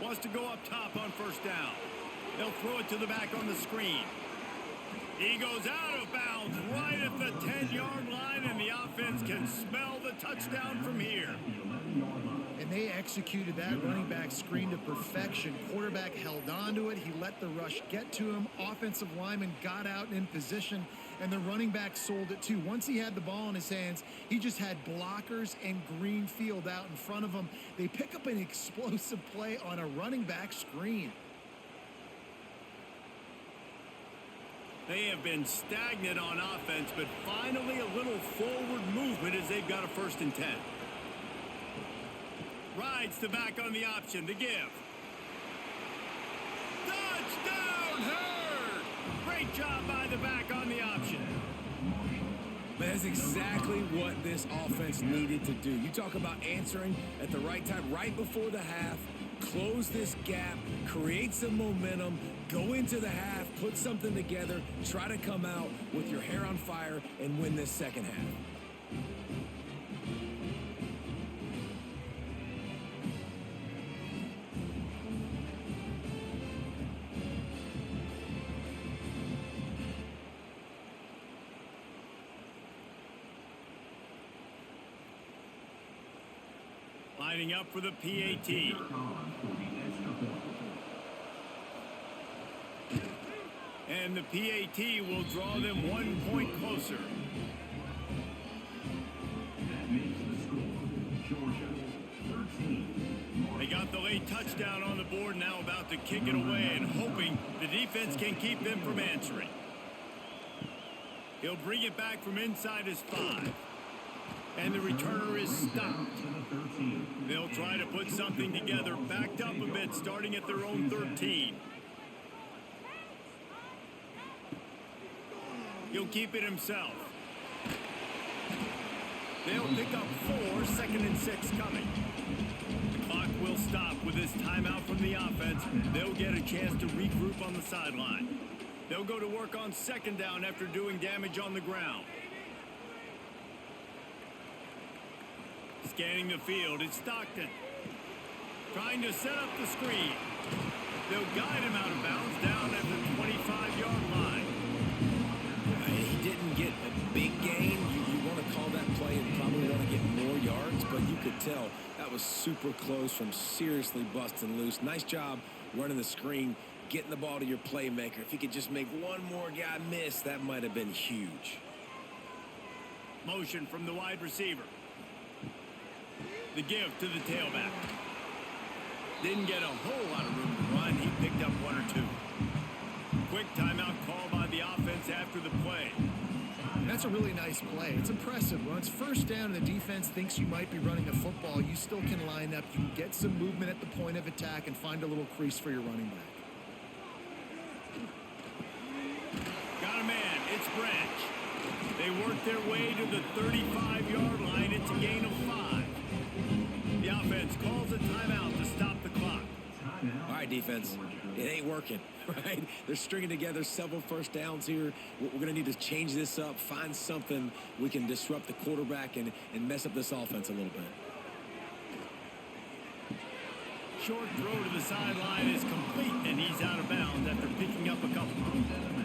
Wants to go up top on first down. They'll throw it to the back on the screen. He goes out of bounds right at the 10-yard line, and the offense can smell the touchdown from here. And they executed that running back screen to perfection. Quarterback held on to it. He let the rush get to him. Offensive lineman got out in position, and the running back sold it too. Once he had the ball in his hands, he just had blockers and green field out in front of him. They pick up an explosive play on a running back screen. They have been stagnant on offense, but finally a little forward movement as they've got a 1st and 10. Rides the back on the option, the give. Touchdown, Hurd! Great job by the back on the option. But that's exactly what this offense needed to do. You talk about answering at the right time, right before the half, close this gap, create some momentum, go into the half, put something together, try to come out with your hair on fire and win this second half. Lining up for the PAT. Kicker on for the extra point. And the PAT will draw them 1 point closer. That makes the score Georgia 13. They got the late touchdown on the board, now about to kick it away and hoping the defense can keep them from answering. He'll bring it back from inside his 5. And the returner is stopped. They'll try to put something together, backed up a bit, starting at their own 13. He'll keep it himself. They'll pick up 4, 2nd and 6 coming. The clock will stop with this timeout from the offense. They'll get a chance to regroup on the sideline. They'll go to work on 2nd down after doing damage on the ground. Scanning the field, it's Stockton. Trying to set up the screen. They'll guide him out of bounds down at the 25-yard line. He didn't get a big gain. You want to call that play and probably want to get more yards, but you could tell that was super close from seriously busting loose. Nice job running the screen, getting the ball to your playmaker. If he could just make one more guy miss, that might have been huge. Motion from the wide receiver. The give to the tailback. Didn't get a whole lot of room to run. He picked up 1 or 2. Quick timeout call by the offense after the play. That's a really nice play. It's impressive. When it's 1st down and the defense thinks you might be running the football, you still can line up. You can get some movement at the point of attack and find a little crease for your running back. Got a man. It's Branch. They work their way to the 35-yard line. It's a gain of 5. The offense calls a timeout to stop the clock. All right, defense. It ain't working, right? They're stringing together several 1st downs here. We're going to need to change this up, find something we can disrupt the quarterback and mess up this offense a little bit. Short throw to the sideline is complete, and he's out of bounds after picking up a couple.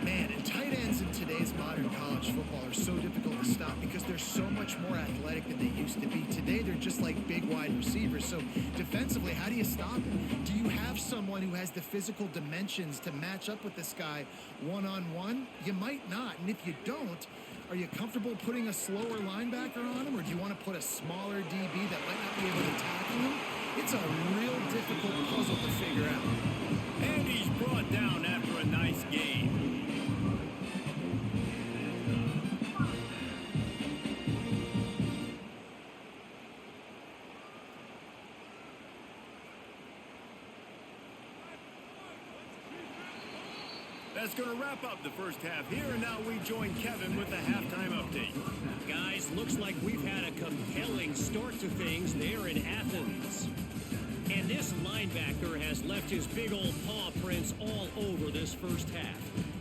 Man, and tight ends in today's modern college football are so difficult to stop because they're so much more athletic than they used to be. Today, they're just like big wide receivers. So defensively, how do you stop it? Do you have someone who has the physical dimensions to match up with this guy one-on-one? You might not. And if you don't, are you comfortable putting a slower linebacker on him, or do you want to put a smaller DB that might not be able to tackle him? It's a real difficult puzzle to figure out. And he's brought down after a nice game. That's going to wrap up the first half here, and now we join Kevin with the halftime update. Guys, looks like we've had a compelling start to things there in Athens. And this linebacker has left his big old paw prints all over this first half.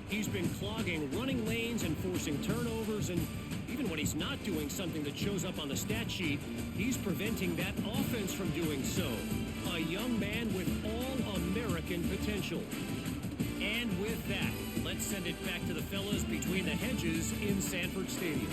He's been clogging running lanes and forcing turnovers, and even when he's not doing something that shows up on the stat sheet, he's preventing that offense from doing so. A young man with all-American potential. And with that, let's send it back to the fellas between the hedges in Sanford Stadium.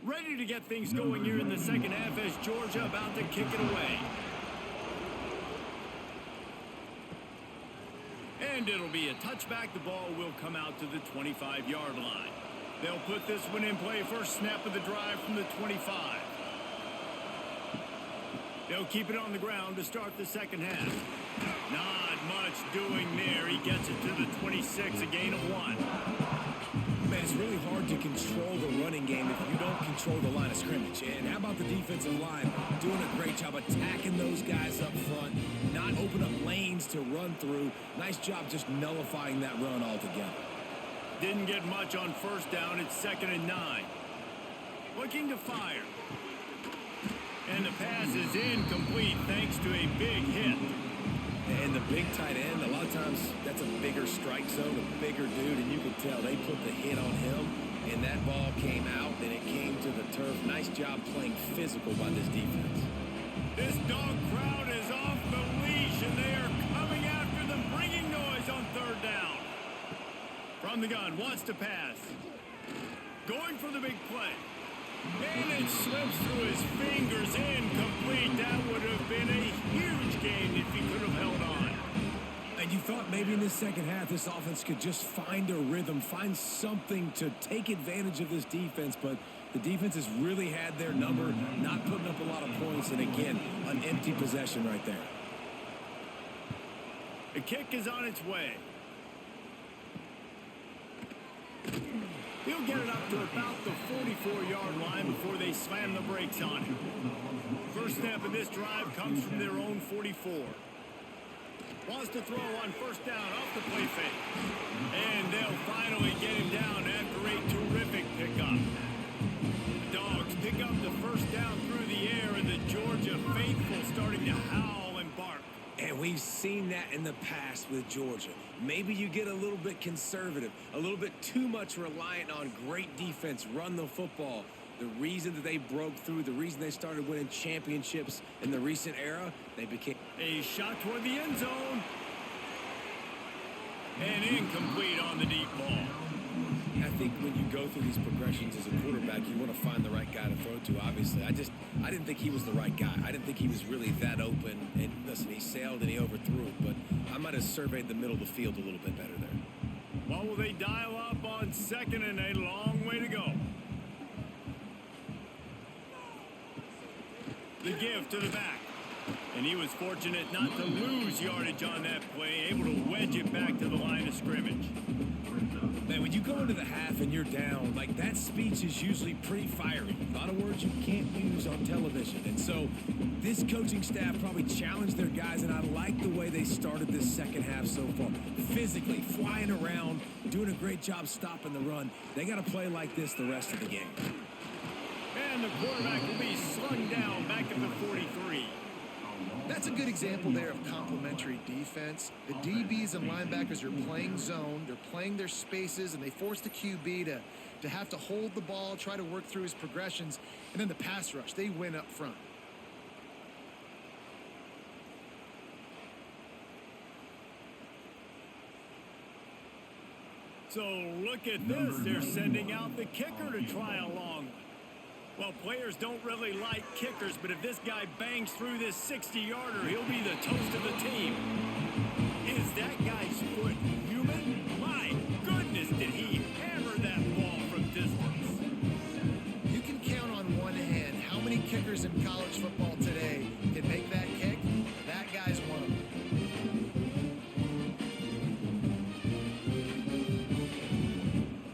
Ready to get things going here in the second half as Georgia about to kick it away. And it'll be a touchback. The ball will come out to the 25-yard line. They'll put this one in play. First snap of the drive from the 25. They'll keep it on the ground to start the second half. Not much doing there. He gets it to the 26, a gain of 1. Man, it's really hard to control the running game if you don't control the line of scrimmage. And how about the defensive line doing a great job attacking those guys up front, not open up lanes to run through. Nice job just nullifying that run altogether. Didn't get much on first down. It's 2nd and 9. Looking to fire. And the pass is incomplete thanks to a big hit. And the big tight end, a lot of times that's a bigger strike zone, a bigger dude, and you can tell they put the hit on him, and that ball came out, and it came to the turf. Nice job playing physical by this defense. This dog crowd is off the leash, and they are coming after them, bringing noise on 3rd down. From the gun, wants to pass. Going for the big play. And it slips through his fingers, incomplete. That would have been a huge gain if he could have held on. And you thought maybe in the second half this offense could just find a rhythm, find something to take advantage of this defense, but the defense has really had their number, not putting up a lot of points, and again, an empty possession right there. The kick is on its way. He'll get it up to about the 44-yard line before they slam the brakes on him. First snap of this drive comes from their own 44. Wants to throw on first down off the play fake. And they'll finally get him down after a terrific pickup. The Dogs pick up the first down through the air, and the Georgia faithful starting to howl and bark. And we've seen that in the past with Georgia. Maybe you get a little bit conservative, a little bit too much reliant on great defense, run the football. The reason that they broke through, the reason they started winning championships in the recent era, they became... A shot toward the end zone. And incomplete on the deep ball. I think when you go through these progressions as a quarterback, you want to find the right guy to throw to, obviously. I didn't think he was the right guy. I didn't think he was really that open. And listen, he sailed and he overthrew it, but I might have surveyed the middle of the field a little bit better there. What will they dial up on 2nd and a long way to go? The give to the back. And he was fortunate not to lose yardage on that play, able to wedge it back to the line of scrimmage. Man, when you go into the half and you're down, like that speech is usually pretty fiery. A lot of words you can't use on television. And so this coaching staff probably challenged their guys, and I like the way they started this second half so far. Physically, flying around, doing a great job stopping the run. They got to play like this the rest of the game. And the quarterback will be slung down back at the 43. That's a good example there of complementary defense. The DBs and linebackers are playing zone, they're playing their spaces, and they force the QB to have to hold the ball, try to work through his progressions, and then the pass rush, they win up front. So look at this, they're sending out the kicker to try a long one. Well, players don't really like kickers, but if this guy bangs through this 60-yarder, he'll be the toast of the team. Is that guy's foot human? My goodness, did he hammer that ball from distance. You can count on one hand how many kickers in college football today can make that kick. That guy's one of them.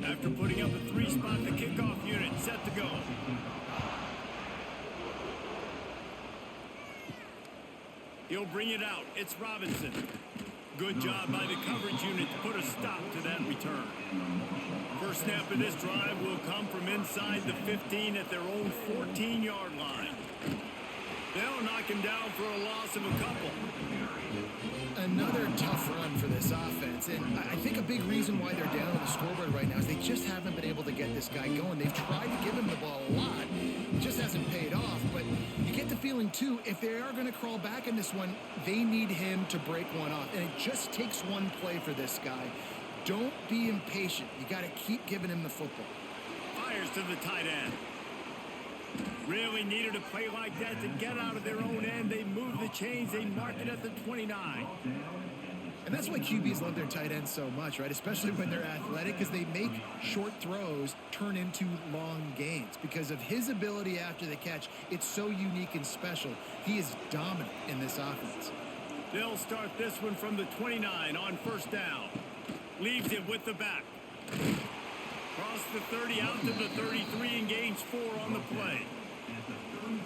After putting up a 3-spot, the kickoff unit set to go. He'll bring it out. It's Robinson. Good job by the coverage unit to put a stop to that return. First snap of this drive will come from inside the 15 at their own 14-yard line. They'll knock him down for a loss of a couple. Another tough run for this offense, and I think a big reason why they're down on the scoreboard right now is they just haven't been able to get this guy going. They've tried to give him the ball a lot. It just hasn't paid off, but you get the feeling, too, if they are going to crawl back in this one, they need him to break one off, and it just takes one play for this guy. Don't be impatient. You got to keep giving him the football. Fires to the tight end. Really needed a play like that to get out of their own end. They move the chains. They mark it at the 29. And that's why QBs love their tight ends so much, right? Especially when they're athletic, because they make short throws turn into long gains. Because of his ability after the catch, it's so unique and special. He is dominant in this offense. They'll start this one from the 29 on first down. Leaves it with the back. Cross the 30 out to the 33 and gains 4 on the play.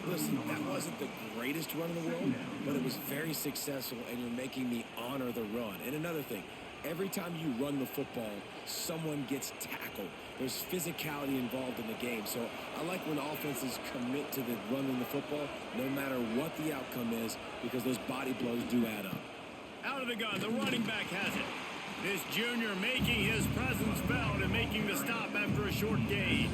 Listen, that wasn't the greatest run in the world, but it was very successful, and you're making me honor the run. And another thing, every time you run the football, someone gets tackled. There's physicality involved in the game. So I like when offenses commit to the running the football, no matter what the outcome is, because those body blows do add up. Out of the gun, the running back has it. This junior making his presence felt and making the stop after a short gain.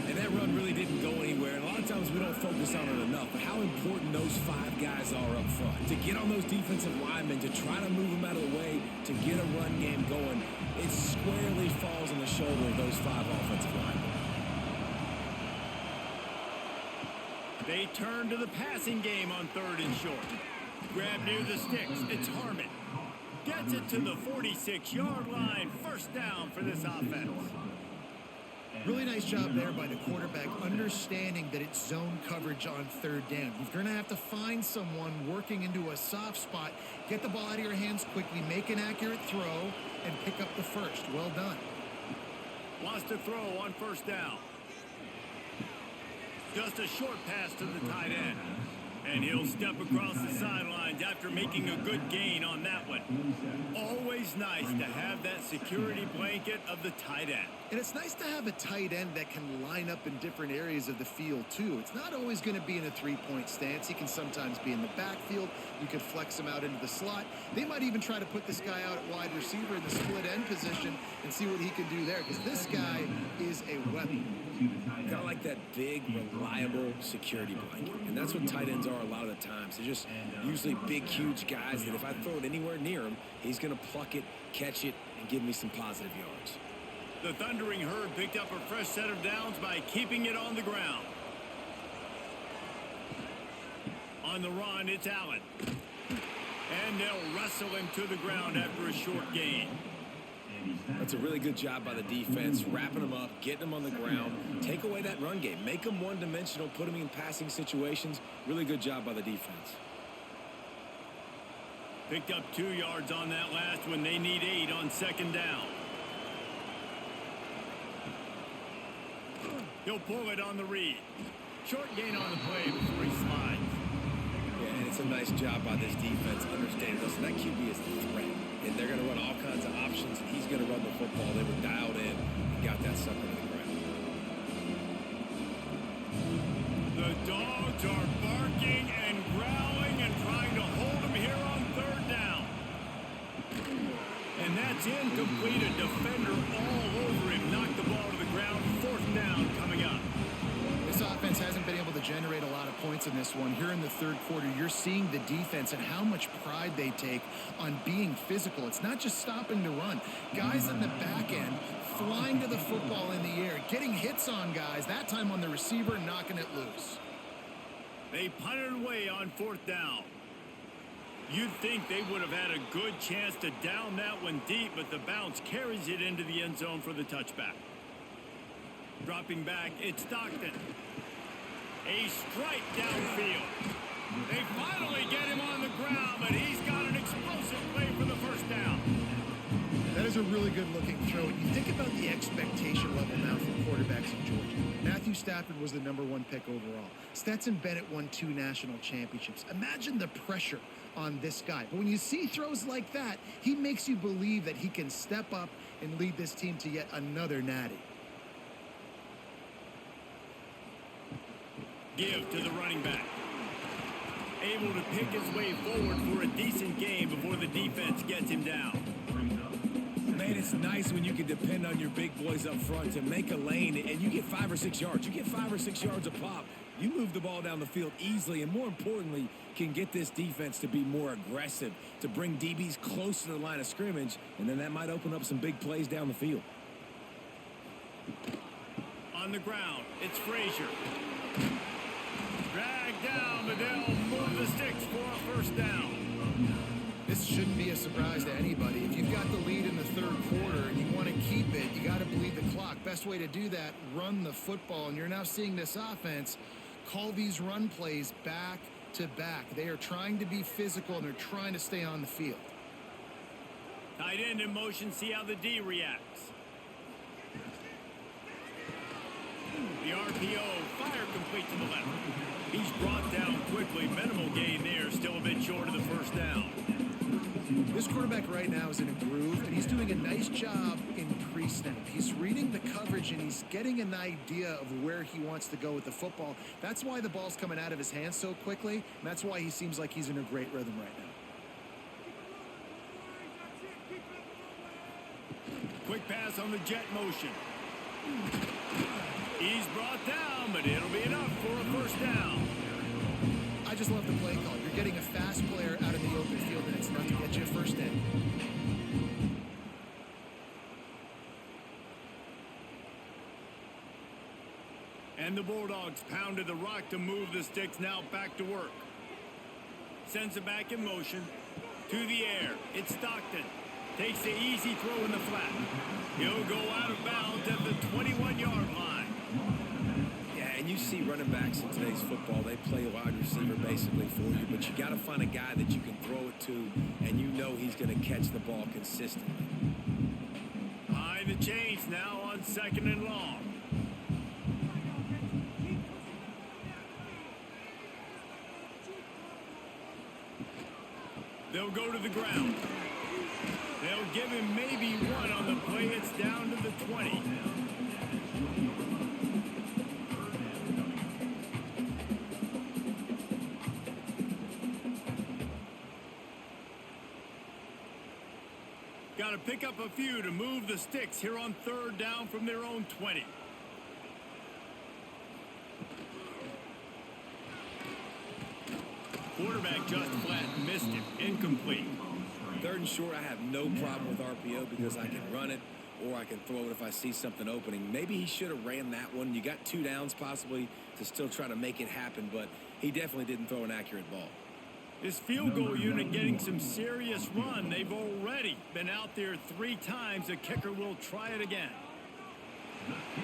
And that run really didn't go anywhere. And a lot of times we don't focus on it enough. But how important those 5 guys are up front. To get on those defensive linemen, to try to move them out of the way, to get a run game going, it squarely falls on the shoulder of those 5 offensive linemen. They turn to the passing game on 3rd and short. Grab near the sticks. It's Harmon. Gets it to the 46-yard line. First down for this offense. Really nice job there by the quarterback, understanding that it's zone coverage on 3rd down. You're going to have to find someone working into a soft spot, get the ball out of your hands quickly, make an accurate throw, and pick up the first. Well done. Lost a throw on 1st down. Just a short pass to the tight end. And he'll step across the sidelines after making a good gain on that one. Always nice to have that security blanket of the tight end. And it's nice to have a tight end that can line up in different areas of the field, too. It's not always going to be in a 3-point stance. He can sometimes be in the backfield. You could flex him out into the slot. They might even try to put this guy out at wide receiver in the split end position and see what he can do there, because this guy is a weapon. Kind of like that big, reliable security blanket. And that's what tight ends are a lot of the times. They're just usually big, huge guys that if I throw it anywhere near him, he's going to pluck it, catch it, and give me some positive yards. The Thundering Herd picked up a fresh set of downs by keeping it on the ground. On the run, it's Allen. And they'll wrestle him to the ground after a short gain. That's a really good job by the defense, wrapping them up, getting them on the ground. Take away that run game. Make them one-dimensional, put them in passing situations. Really good job by the defense. Picked up 2 yards on that last one. They need 8 on 2nd down. He'll pull it on the read. Short gain on the play before he slides. Yeah, and it's a nice job by this defense understanding this. And that QB is the threat. And they're going to run all kinds of options, and he's going to run the football. They were dialed in and got that sucker to the ground. The Dogs are barking and growling and trying to hold him here on 3rd down. And that's incomplete. A defender all over him. Knocked the ball to the ground. 4th down coming up. This offense hasn't been able to generate a lot of points in this one. Here in the 3rd quarter, you're seeing the defense and how much pride they take on being physical. It's not just stopping to run. Guys in the back end flying to the football in the air, getting hits on guys, that time on the receiver, knocking it loose. They punted away on 4th down. You'd think they would have had a good chance to down that one deep, but the bounce carries it into the end zone for the touchback. Dropping back, it's Stockton. A strike downfield. They finally get him on the ground, but he's got an explosive play for the 1st down. That is a really good-looking throw. You think about the expectation level now for quarterbacks in Georgia. Matthew Stafford was the #1 pick overall. Stetson Bennett won 2 national championships. Imagine the pressure on this guy. But when you see throws like that, he makes you believe that he can step up and lead this team to yet another natty. Give to the running back. Able to pick his way forward for a decent game before the defense gets him down. Man, it's nice when you can depend on your big boys up front to make a lane and you get 5 or 6 yards. You get 5 or 6 yards a pop. You move the ball down the field easily and, more importantly, can get this defense to be more aggressive, to bring DBs close to the line of scrimmage, and then that might open up some big plays down the field. On the ground, it's Frazier. Dragged down, but they'll move the sticks for a 1st down. This shouldn't be a surprise to anybody. If you've got the lead in the 3rd quarter and you want to keep it, you got to bleed the clock. Best way to do that, run the football. And you're now seeing this offense call these run plays back to back. They are trying to be physical and they're trying to stay on the field. Tight end in motion, see how the D reacts. the RPO. Fire complete to the left. He's brought down quickly. Minimal gain there. Still a bit short of the first down. This quarterback right now is in a groove, and he's doing a nice job in pre-snap. He's reading the coverage, and he's getting an idea of where he wants to go with the football. That's why the ball's coming out of his hands so quickly, and that's why he seems like he's in a great rhythm right now. Quick pass on the jet motion. He's brought down, but it'll be enough for a first down. I just love the play call. You're getting a fast player out in the open field, and it's enough to get you a first down. And the Bulldogs pounded the rock to move the sticks. Now back to work. Sends it back in motion. To the air. It's Stockton. Takes the easy throw in the flat. He'll go out of bounds at the 21-yard line. Yeah, and you see running backs in today's football, they play a wide receiver basically for you, but you got to find a guy that you can throw it to, and you know he's going to catch the ball consistently. Behind the chains now on second and long. They'll go to the ground. They'll give him maybe one on the play. It's down to the 20. Got to pick up a few to move the sticks here on third down from their own 20. Quarterback just flat missed him. Incomplete. Third and short, I have no problem with RPO because I can run it or I can throw it if I see something opening. Maybe he should have ran that one. You got 2 downs possibly to still try to make it happen, but he definitely didn't throw an accurate ball. This field goal unit getting some serious run. They've already been out there 3 times. The kicker will try it again.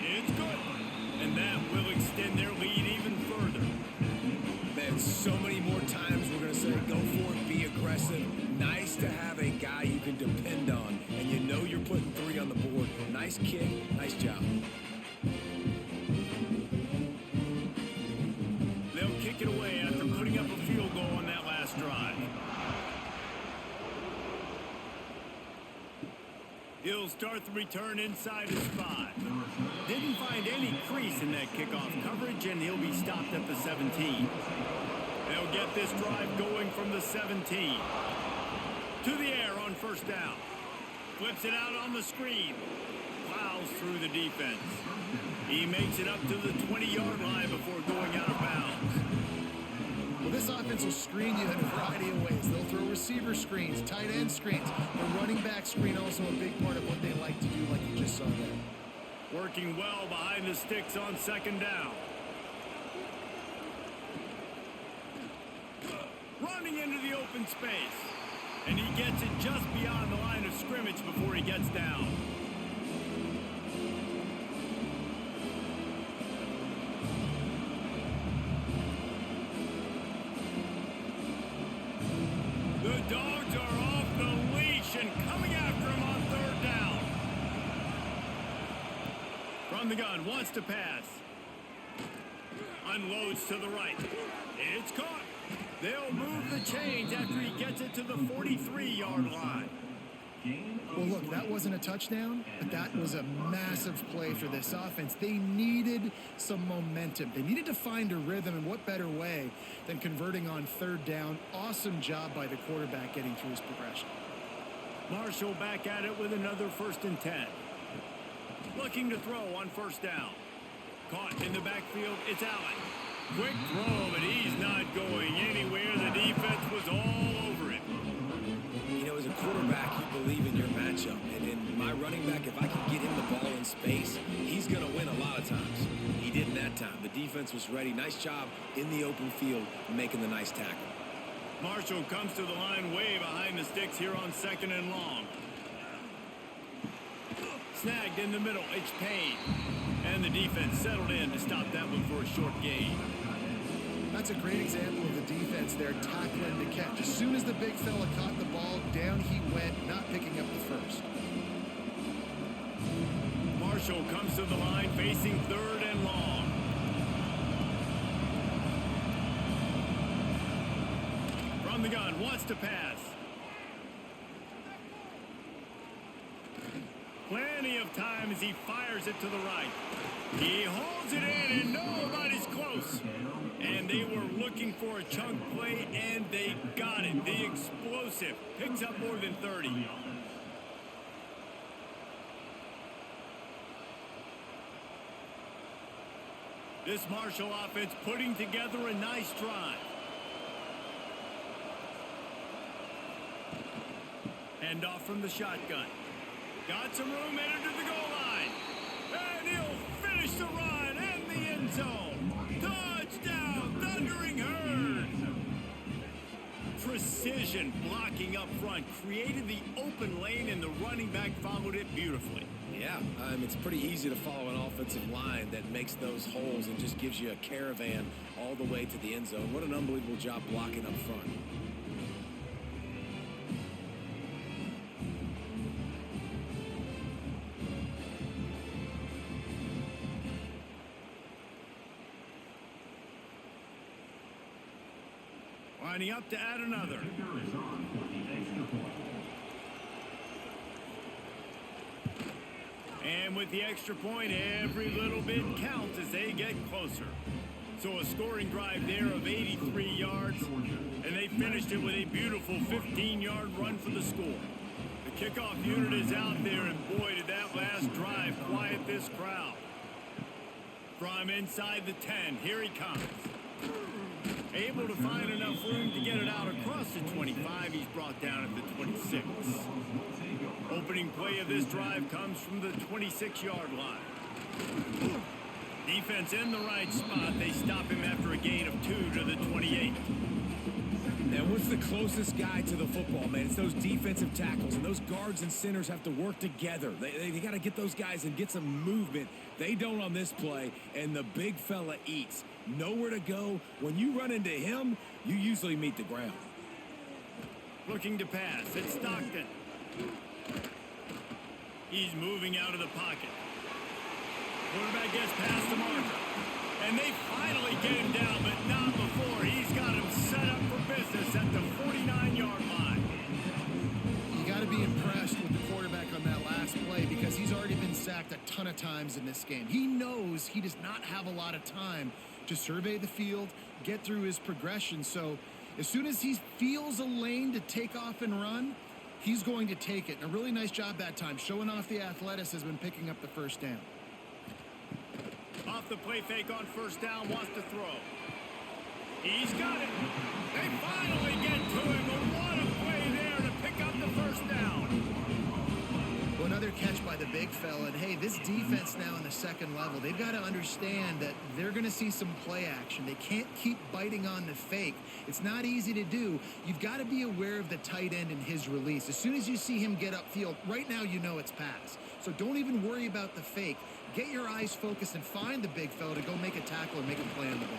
It's good. And that will extend their lead even further. Man, so many more times we're going to say, go for it, be aggressive. Nice to have a guy you can depend on, and you know you're putting 3 on the board. Nice kick, nice job. They'll kick it away after putting up a field goal on that last drive. He'll start the return inside his 5. Didn't find any crease in that kickoff coverage, and he'll be stopped at the 17. They'll get this drive going from the 17. To the air on first down. Flips it out on the screen. Plows through the defense. He makes it up to the 20-yard line before going out of bounds. Well, this offense will screen you in a variety of ways. They'll throw receiver screens, tight end screens. The running back screen also a big part of what they like to do, like you just saw there. Working well behind the sticks on second down. Running into the open space. And he gets it just beyond the line of scrimmage before he gets down. The Dogs are off the leash and coming after him on third down. From the gun, wants to pass. Unloads to the right. It's caught. They'll move the chains after he gets it to the 43-yard line. Well, look, that wasn't a touchdown, but that was a massive play for this offense. They needed some momentum. They needed to find a rhythm, and what better way than converting on third down. Awesome job by the quarterback getting through his progression. Marshall back at it with another 1st and 10. Looking to throw on first down. Caught in the backfield, it's Allen. Quick throw, but he's not going anywhere. The defense was all over it. You know, as a quarterback, you believe in your matchup. And in my running back, if I can get him the ball in space, he's going to win a lot of times. He didn't that time. The defense was ready. Nice job in the open field making the nice tackle. Marshall comes to the line way behind the sticks here on second and long. Snagged in the middle. It's Payne. And the defense settled in to stop that one for a short gain. That's a great example of the defense there tackling the catch. As soon as the big fella caught the ball, down he went, not picking up the first. Marshall comes to the line facing third and long. shotgun, wants to pass. Plenty of time as he fires it to the right. He holds it in, and nobody's close. And they were looking for a chunk play, and they got it. The explosive picks up more than 30. This Marshall offense putting together a nice drive. Hand off from the shotgun. Got some room headed to the goal line. And he'll finish the run in the end zone. Touchdown, Thundering Herd. Precision blocking up front created the open lane, and the running back followed it beautifully. Yeah, it's pretty easy to follow an offensive line that makes those holes and just gives you a caravan all the way to the end zone. What an unbelievable job blocking up front. Lining up to add another. And with the extra point, every little bit counts as they get closer. So a scoring drive there of 83 yards, and they finished it with a beautiful 15-yard run for the score. The kickoff unit is out there, and boy, did that last drive quiet this crowd. From inside the 10, here he comes. Able to find enough room to get it out across the 25. He's brought down at the 26. Opening play of this drive comes from the 26-yard line. Defense in the right spot. They stop him after a gain of 2 to the 28. And what's the closest guy to the football, man? It's those defensive tackles, and those guards and centers have to work together. They got to get those guys and get some movement. They don't on this play, and the big fella eats. Nowhere to go. When you run into him, you usually meet the ground. Looking to pass. It's Stockton. He's moving out of the pocket. Quarterback gets past the marker. And they finally get him down, but not before. He's got him set up for business at the 49-yard line. You got to be impressed with the quarterback on that last play because he's already been sacked a ton of times in this game. He knows he does not have a lot of time to survey the field, get through his progression. So as soon as he feels a lane to take off and run, he's going to take it. And a really nice job that time, showing off the athleticism and picking up the first down. Off the play fake on first down, wants to throw. He's got it. They finally get to him, but what a play there to pick up the first down. Well, another catch by the big fella. And hey, this defense now in the second level, they've got to understand that they're going to see some play action. They can't keep biting on the fake. It's not easy to do. You've got to be aware of the tight end and his release. As soon as you see him get upfield, right now you know it's pass. So don't even worry about the fake. Get your eyes focused and find the big fella to go make a tackle and make him play on the ball.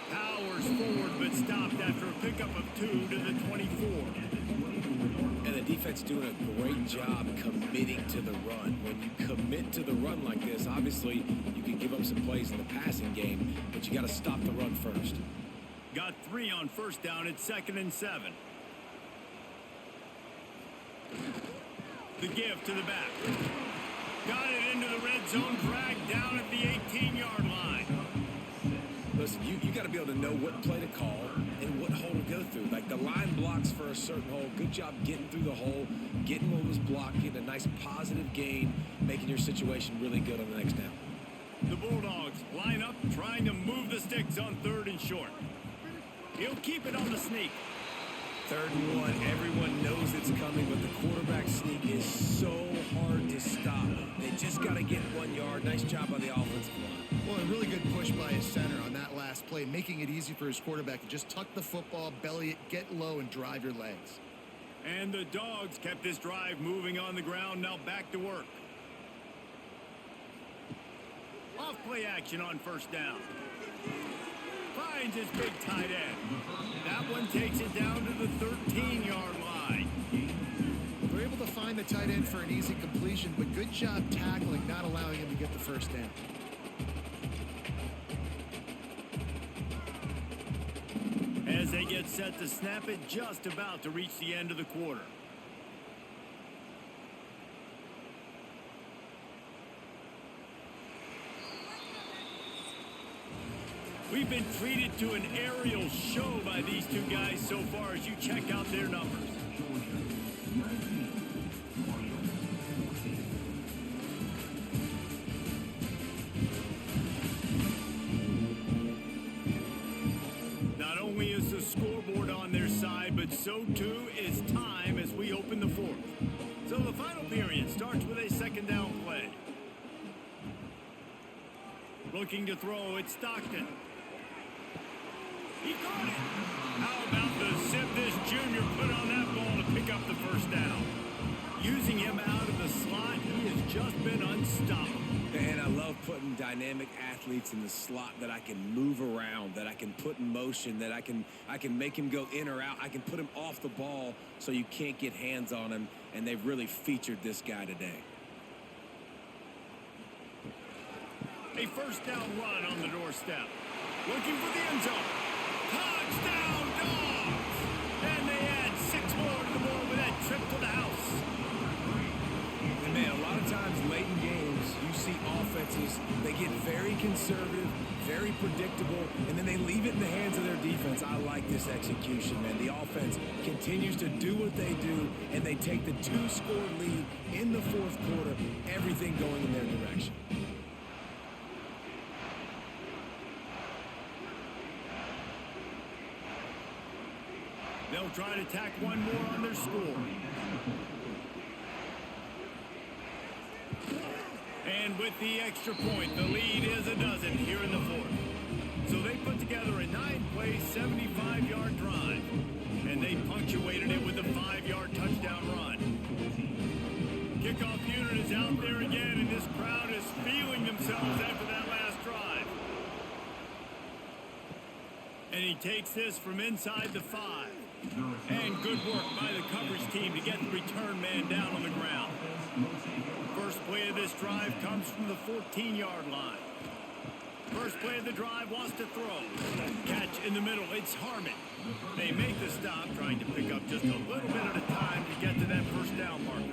Powers forward, but stopped after a pickup of 2 to the 24. And the defense doing a great job committing to the run. When you commit to the run like this, obviously you can give up some plays in the passing game, but you got to stop the run first. Got 3 on first down. It's 2nd and 7. The give to the back. Got it into the red zone, dragged down at the 18-yard line. Listen, you got to be able to know what play to call and what hole to go through. Like the line blocks for a certain hole. Good job getting through the hole, getting what was blocked, getting a nice positive gain, making your situation really good on the next down. The Bulldogs line up, trying to move the sticks on 3rd and short. He'll keep it on the sneak. 3rd and 1. Everyone knows it's coming, but the quarterback sneak is so hard to stop. They just got to get 1 yard. Nice job by the offensive line. Well, a really good push by his center on that last play, making it easy for his quarterback to just tuck the football, belly it, get low, and drive your legs. And the Dogs kept this drive moving on the ground. Now back to work. Off play action on first down. Finds his big tight end. That one takes it down to the 13-yard line. They're able to find the tight end for an easy completion, but good job tackling, not allowing him to get the first down. As as they get set to snap it, just about to reach the end of the quarter. We've been treated to an aerial show by these two guys so far as you check out their numbers. Not only is the scoreboard on their side, but so too is time as we open the fourth. So the final period starts with a second down play. Looking to throw, it's Stockton. He got it. How about the zip this junior put on that ball to pick up the first down? Using him out of the slot, he has just been unstoppable. And I love putting dynamic athletes in the slot that I can move around, that I can put in motion, that I can make him go in or out. I can put him off the ball so you can't get hands on him, and they've really featured this guy today. A first down run on the doorstep. Looking for the end zone. Touchdown, Dogs! And they add 6 more to the board with that trip to the house. And man, a lot of times late in games, you see offenses, they get very conservative, very predictable, and then they leave it in the hands of their defense. I like this execution, man. The offense continues to do what they do, and they take the 2-score lead in the fourth quarter, everything going in their direction. They'll try to tack one more on their score. And with the extra point, the lead is a dozen here in the fourth. So they put together a 9-play, 75-yard drive. And they punctuated it with a 5-yard touchdown run. Kickoff unit is out there again, and this crowd is feeling themselves after that last drive. And he takes this from inside the 5. And good work by the coverage team to get the return man down on the ground. First play of this drive comes from the 14-yard line. First play of the drive wants to throw. Catch in the middle, it's Harmon. They make the stop, trying to pick up just a little bit at a time to get to that first down marker.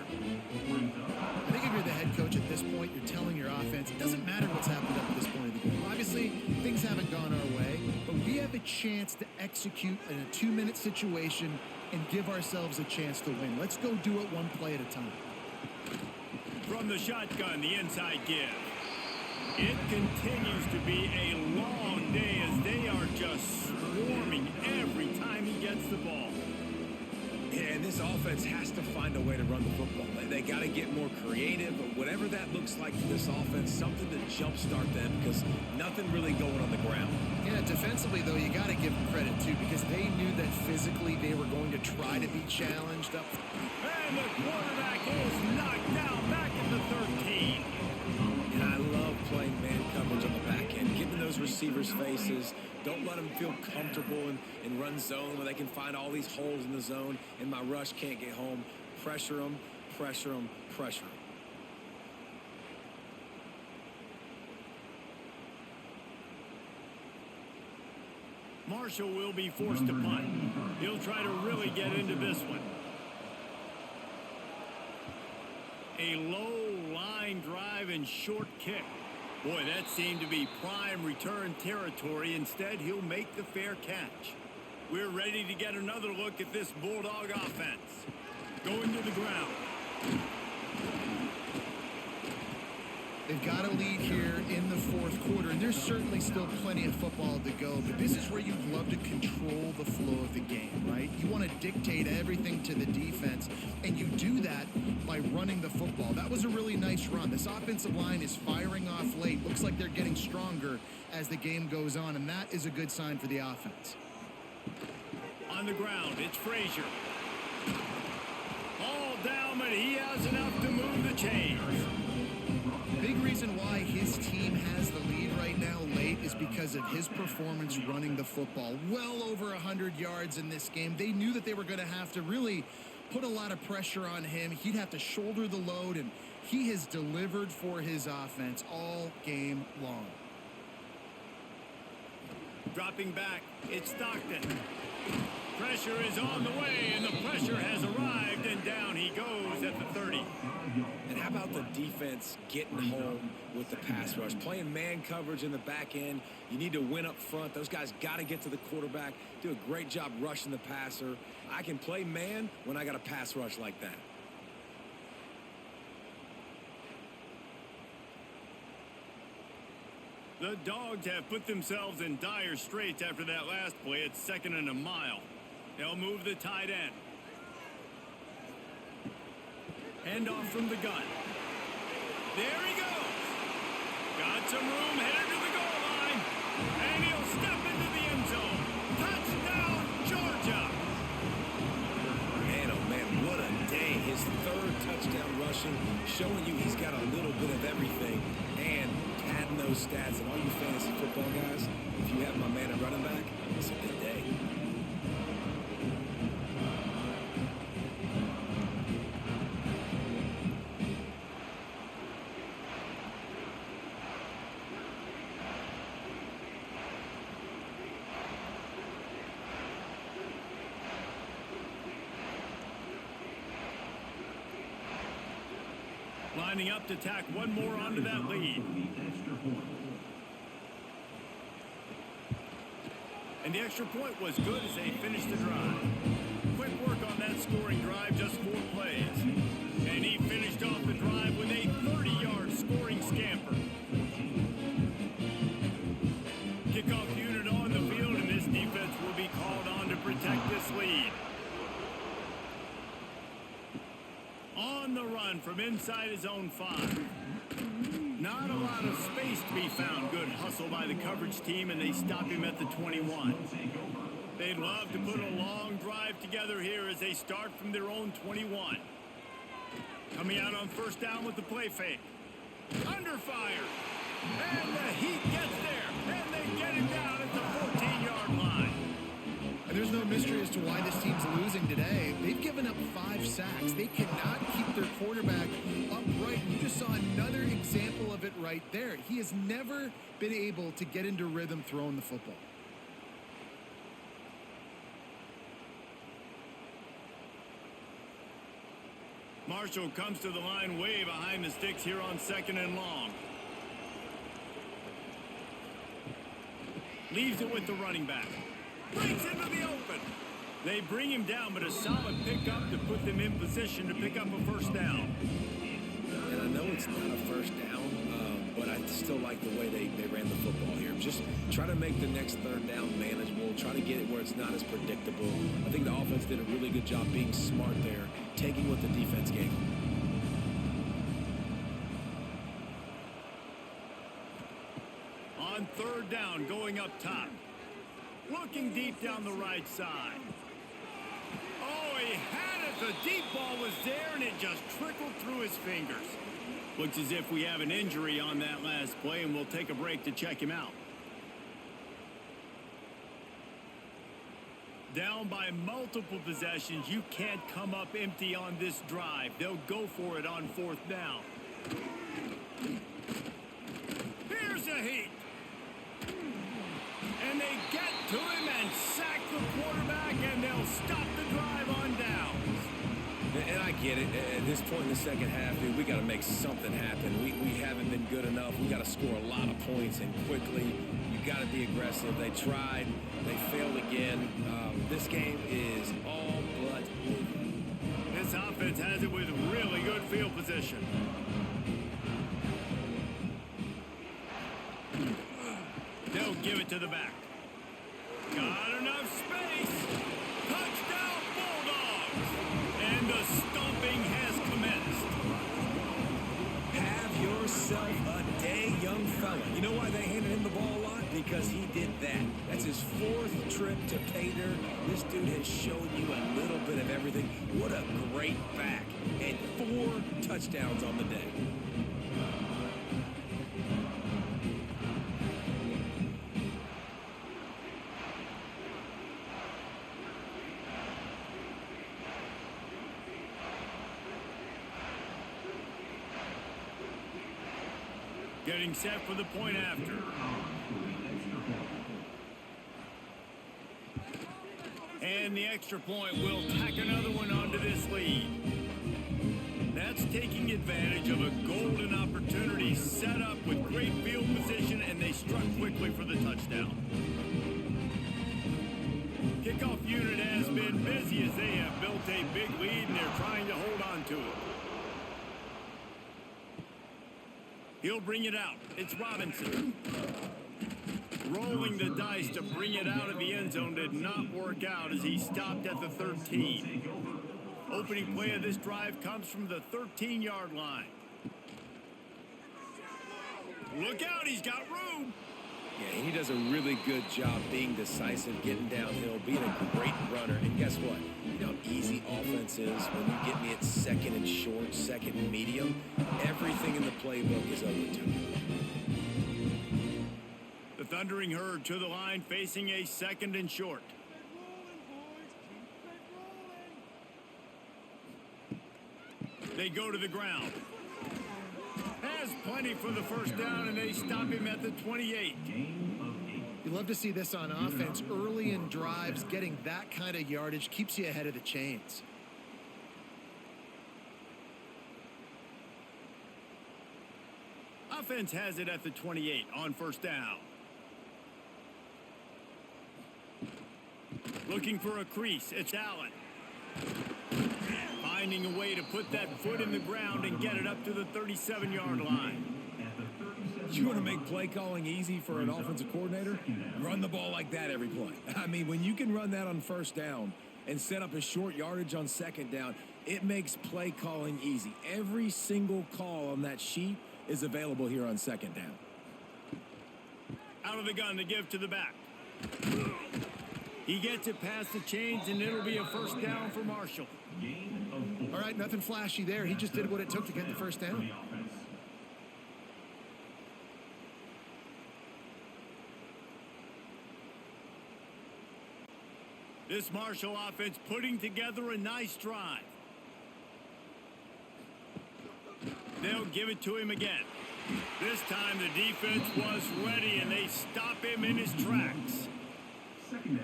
I think if you're the head coach at this point, you're telling your offense, it doesn't matter what's happened up at this point of the game. Obviously, things haven't gone our way, but we have a chance to execute in a 2-minute situation and give ourselves a chance to win. Let's go do it one play at a time. From the shotgun, the inside give. It continues to be a long day as they are just swarming every time he gets the ball. Yeah, and this offense has to find a way to run the football. They got to get more creative, but whatever that looks like for this offense, something to jumpstart them because nothing really going on the ground. Yeah, defensively, though, you got to give them credit, too, because they knew that physically they were going to try to be challenged up. And the quarterback is knocked down back at the 13. And I love playing man coverage on the back end, giving those receivers faces. Don't let them feel comfortable in run zone where they can find all these holes in the zone and my rush can't get home. Pressure them, pressure them, pressure them. Marshall will be forced to punt. He'll try to really get into this one. A low line drive and short kick. Boy, that seemed to be prime return territory. Instead, he'll make the fair catch. We're ready to get another look at this Bulldog offense. Going to the ground. They've got a lead here in the fourth quarter, and there's certainly still plenty of football to go, but this is where you'd love to control the flow of the game, right? You want to dictate everything to the defense, and you do that by running the football. That was a really nice run. This offensive line is firing off late. Looks like they're getting stronger as the game goes on, and that is a good sign for the offense. On the ground, it's Frazier. All down, but he has enough to move the chains. Big reason why his team has the lead right now late is because of his performance running the football. Well over 100 yards in this game. They knew that they were going to have to really put a lot of pressure on him. He'd have to shoulder the load, and he has delivered for his offense all game long. Dropping back, it's Stockton. Pressure is on the way, and the pressure has arrived, and down he goes at the 30. And how about the defense getting home with the pass rush? Playing man coverage in the back end. You need to win up front. Those guys got to get to the quarterback, do a great job rushing the passer. I can play man when I got a pass rush like that. The Dogs have put themselves in dire straits after that last play. It's 2nd and a mile. They'll move the tight end. Handoff from the gun. There he goes. Got some room, headed to the goal line. And he'll step into the end zone. Touchdown, Georgia. Man, oh man, what a day. His 3rd touchdown rushing, showing you he's got a little bit of everything. And padding those stats. And all you fantasy football guys, if you have my man at running back, it's a good day. Lining up to tack one more onto that lead. And the extra point was good as they finished the drive. Quick work on that scoring drive, just 4 plays. And he finished off the drive with a 30-yard scoring scamper. Kickoff unit on the field, and this defense will be called on to protect this lead. On the run from inside his own 5. Not a lot of space to be found. Good hustle by the coverage team, and they stop him at the 21. They'd love to put a long drive together here as they start from their own 21. Coming out on 1st down with the play fake. Under fire. And the Heat gets there, and they get him down at the 14-yard line. And there's no mystery as to why this team's losing today. They've given up 5 sacks. They cannot keep their quarterback upright. You just saw another example of it right there. He has never been able to get into rhythm throwing the football. Marshall comes to the line way behind the sticks here on 2nd and long. Leaves it with the running back. Breaks into the open. They bring him down, but a solid pickup to put them in position to pick up a 1st down. And I know it's not a 1st down, but I still like the way they ran the football here. Just try to make the next 3rd down manageable. Try to get it where it's not as predictable. I think the offense did a really good job being smart there, taking what the defense gave them. On 3rd down, going up top. Looking deep down the right side. Oh, he had it. The deep ball was there, and it just trickled through his fingers. Looks as if we have an injury on that last play, and we'll take a break to check him out. Down by multiple possessions, you can't come up empty on this drive. They'll go for it on 4th down. Here's a Heat. And they get to him and sack the quarterback, and they'll stop the drive on downs. And I get it. At this point in the 2nd half, dude, we got to make something happen. We haven't been good enough. We got to score a lot of points and quickly. You got to be aggressive. They tried. They failed again. This game is all but over. This offense has it with really good field position. They'll give it to the back. Got enough space. Touchdown, Bulldogs. And the stomping has commenced. Have yourself a day, young fella. You know why they handed him the ball a lot? Because he did that. That's his 4th trip to pay dirt. This dude has shown you a little bit of everything. What a great back. And 4 touchdowns on the day. Getting set for the point after. And the extra point will tack another one onto this lead. That's taking advantage of a golden opportunity set up with great field position, and they struck quickly for the touchdown. Kickoff unit has been busy as they have built a big lead, and they're trying to hold on to it. He'll bring it out. It's Robinson. Rolling the dice to bring it out of the end zone did not work out as he stopped at the 13. Opening play of this drive comes from the 13-yard line. Look out, he's got room. Yeah, he does a really good job being decisive, getting downhill, being a great runner. And guess what? You know how easy offense is when you get me at second and short, second and medium. Everything in the playbook is open to me. The Thundering Herd to the line, facing a second and short. They go to the ground. Has plenty for the first down, and they stop him at the 28. You love to see this on offense. Early in drives, getting that kind of yardage keeps you ahead of the chains. Offense has it at the 28 on first down. Looking for a crease. It's Allen. Finding a way to put that foot in the ground and get it up to the 37-yard line. You want to make play calling easy for an offensive coordinator? Run the ball like that every play. I mean, when you can run that on first down and set up a short yardage on second down, it makes play calling easy. Every single call on that sheet is available here on second down. Out of the gun to give to the back. He gets it past the chains, and it'll be a first down for Marshall. All right, nothing flashy there. He just did what it took to get the first down. This Marshall offense putting together a nice drive. They'll give it to him again. This time the defense was ready, and they stop him in his tracks.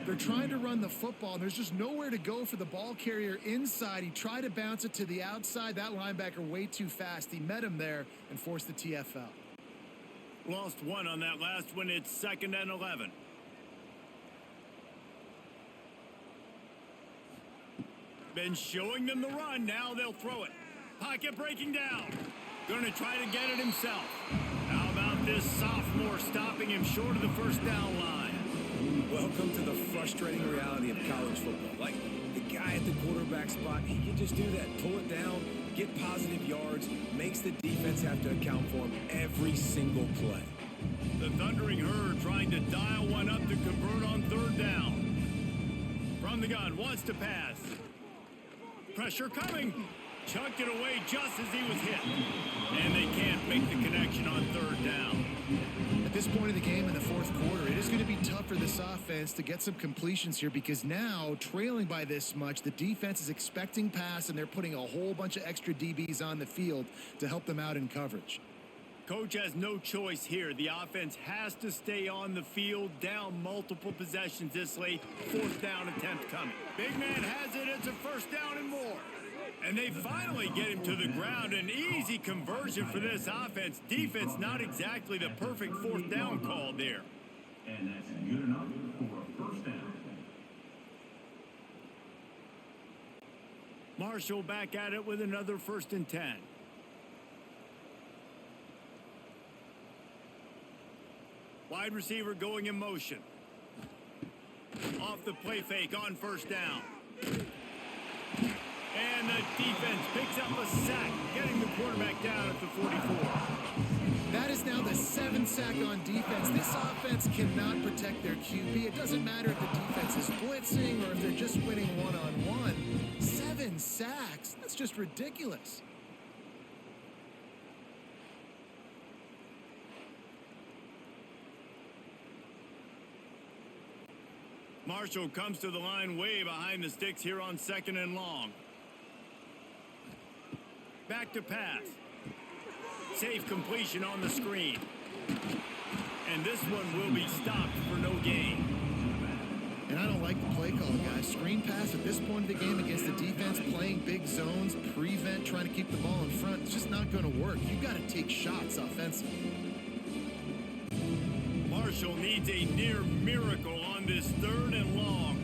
They're trying to run the football, and there's just nowhere to go for the ball carrier inside. He tried to bounce it to the outside. That linebacker way too fast. He met him there and forced the TFL. Lost one on that last one. It's 2nd and 11. Been showing them the run. Now they'll throw it. Pocket breaking down. Going to try to get it himself. How about this sophomore stopping him short of the first down line? Welcome to the frustrating reality of college football. Like, the guy at the quarterback spot, he can just do that. Pull it down, get positive yards, makes the defense have to account for him every single play. The Thundering Herd trying to dial one up to convert on third down. From the gun, wants to pass. Pressure coming. Chucked it away just as he was hit. And they can't make the connection on third down. At this point of the game in the fourth quarter, it is going to be tough for this offense to get some completions here because now, trailing by this much, the defense is expecting pass, and they're putting a whole bunch of extra DBs on the field to help them out in coverage. Coach has no choice here. The offense has to stay on the field, down multiple possessions this late. Fourth down attempt coming. Big man has it. It's a first down and more. And they finally get him to the ground. An easy conversion for this offense. Defense not exactly the perfect fourth down call there. And that's good enough for a first down. Marshall back at it with another 1st and 10. Wide receiver going in motion. Off the play fake on first down. And the defense picks up a sack, getting the quarterback down at the 44. That is now the 7th sack on defense. This offense cannot protect their QB. It doesn't matter if the defense is blitzing or if they're just winning one-on-one. 7 sacks. That's just ridiculous. Marshall comes to the line way behind the sticks here on 2nd and long. Back to pass. Safe completion on the screen. And this one will be stopped for no gain. And I don't like the play call, guys. Screen pass at this point of the game against the defense, playing big zones, prevent, trying to keep the ball in front. It's just not going to work. You got to take shots offensively. Marshall needs a near miracle on this 3rd and long.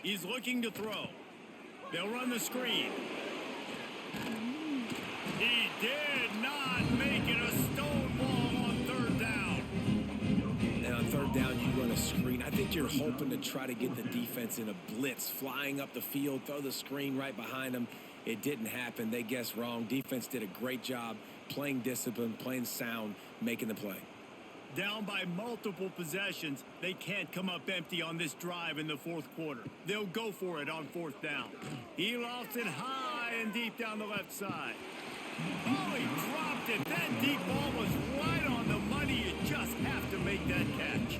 He's looking to throw. They'll run the screen. He did not make it a stone wall on 3rd down. And on 3rd down, you run a screen. I think you're hoping to try to get the defense in a blitz, flying up the field, throw the screen right behind them. It didn't happen. They guessed wrong. Defense did a great job playing discipline, playing sound, making the play. Down by multiple possessions, they can't come up empty on this drive in the 4th quarter. They'll go for it on 4th down. He lofts it high and deep down the left side. Oh, he dropped it. That deep ball was right on the money. You just have to make that catch.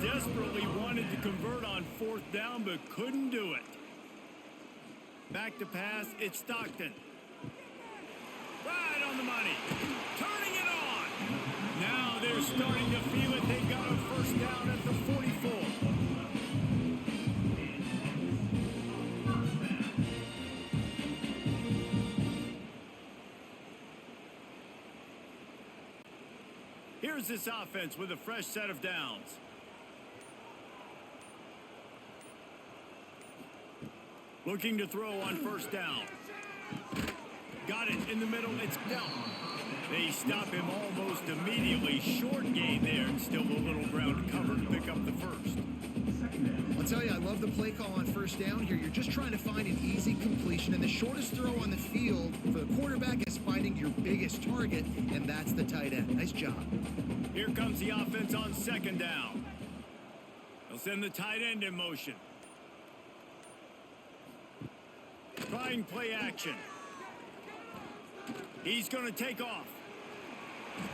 Desperately wanted to convert on 4th down, but couldn't do it. Back to pass, it's Stockton. Right on the money. Turning it on. Now they're starting to feel it. They've got a 1st down at the 44. Here's this offense with a fresh set of downs. Looking to throw on 1st down. Got it in the middle. It's Delp. They stop him almost immediately. Short gain there, and still a little ground to cover to pick up the 1st. I'll tell you, I love the play call on 1st down here. You're just trying to find an easy completion, and the shortest throw on the field for the quarterback is finding your biggest target, and that's the tight end. Nice job. Here comes the offense on 2nd down. They'll send the tight end in motion. Trying play action. He's going to take off.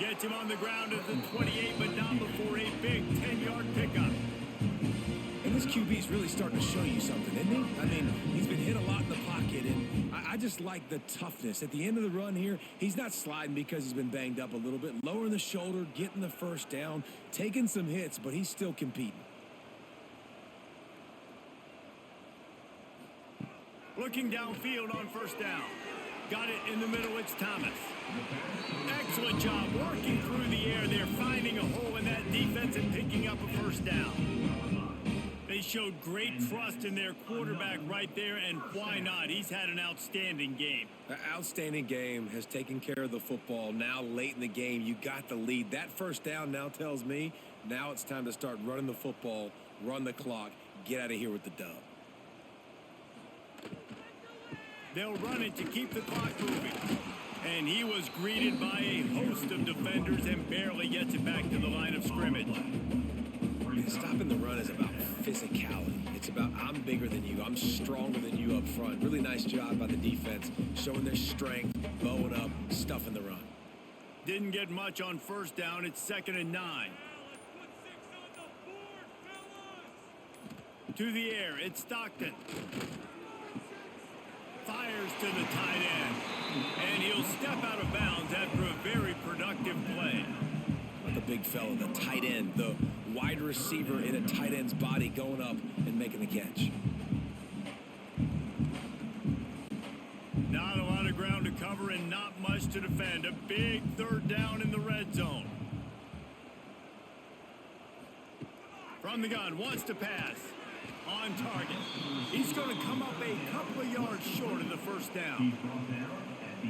Gets him on the ground at the 28, but not before a big 10-yard pickup. And this QB's really starting to show you something, isn't he? I mean, he's been hit a lot in the pocket, and I just like the toughness. At the end of the run here, he's not sliding because he's been banged up a little bit. Lowering the shoulder, getting the 1st down, taking some hits, but he's still competing. Looking downfield on 1st down. Got it in the middle. It's Thomas. Excellent job working through the air. They're finding a hole in that defense and picking up a 1st down. They showed great trust in their quarterback right there, and why not? He's had an outstanding game. An outstanding game, has taken care of the football. Now late in the game, you got the lead. That 1st down now tells me now it's time to start running the football, run the clock, get out of here with the dub. They'll run it to keep the clock moving. And he was greeted by a host of defenders and barely gets it back to the line of scrimmage. Stopping the run is about physicality. It's about I'm bigger than you. I'm stronger than you up front. Really nice job by the defense, showing their strength, bowing up, stuffing the run. Didn't get much on 1st down. It's 2nd and 9. To the air, it's Stockton. Fires to the tight end. And he'll step out of bounds after a very productive play. The big fella, the tight end, the wide receiver in a tight end's body going up and making the catch. Not a lot of ground to cover and not much to defend. A big 3rd down in the red zone. From the gun, wants to pass. On target. He's going to come up a couple of yards short of the 1st down.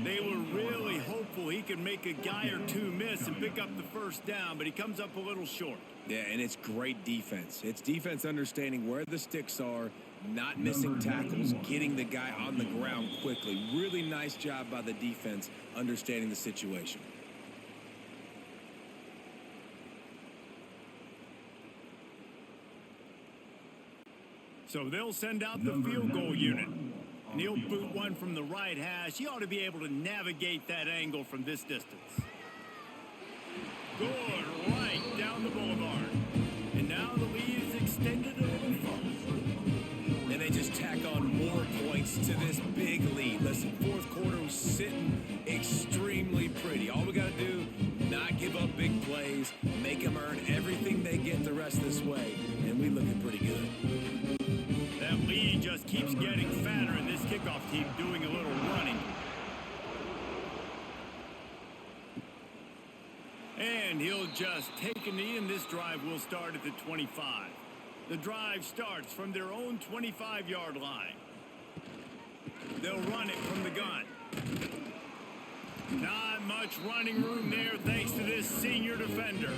They were really hopeful he could make a guy or two miss and pick up the 1st down, but he comes up a little short. Yeah, and it's great defense. It's defense understanding where the sticks are, not missing tackles, getting the guy on the ground quickly. Really nice job by the defense understanding the situation. So they'll send out the field goal unit. And he'll boot one from the right hash. He ought to be able to navigate that angle from this distance. Good, right down the boulevard. And now the lead is extended a little further. And they just tack on more points to this big lead. Listen, 4th quarter was sitting extremely pretty. All we got to do, not give up big plays, make them earn everything they get the rest of this way, and we looking pretty good. That lead just keeps getting fatter, and this kickoff team doing a little running. And he'll just take a knee, and this drive will start at the 25. The drive starts from their own 25-yard line. They'll run it from the gun. Not much running room there thanks to this senior defender.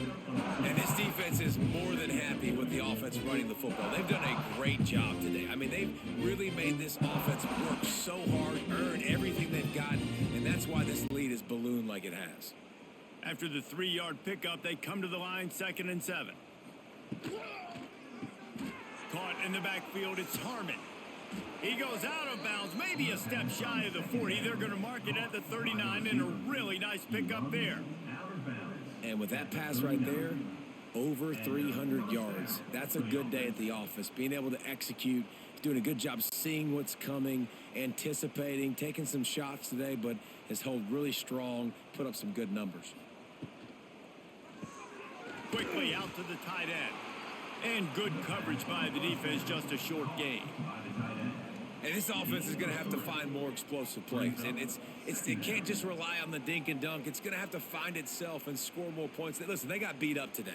And this defense is more than happy with the offense running the football. They've done a great job today. I mean, they've really made this offense work so hard, earn everything they've got, and that's why this lead is ballooned like it has. After the 3-yard pickup, they come to the line, 2nd and 7. Caught in the backfield, it's Harmon. He goes out of bounds, maybe a step shy of the 40. They're going to mark it at the 39, and a really nice pickup there. And with that pass right there, over 300 yards. That's a good day at the office. Being able to execute, doing a good job seeing what's coming, anticipating, taking some shots today, but has held really strong, put up some good numbers. Quickly out to the tight end. And good coverage by the defense, just a short gain. And this offense is going to have to find more explosive plays. And it can't just rely on the dink and dunk. It's going to have to find itself and score more points. Listen, they got beat up today.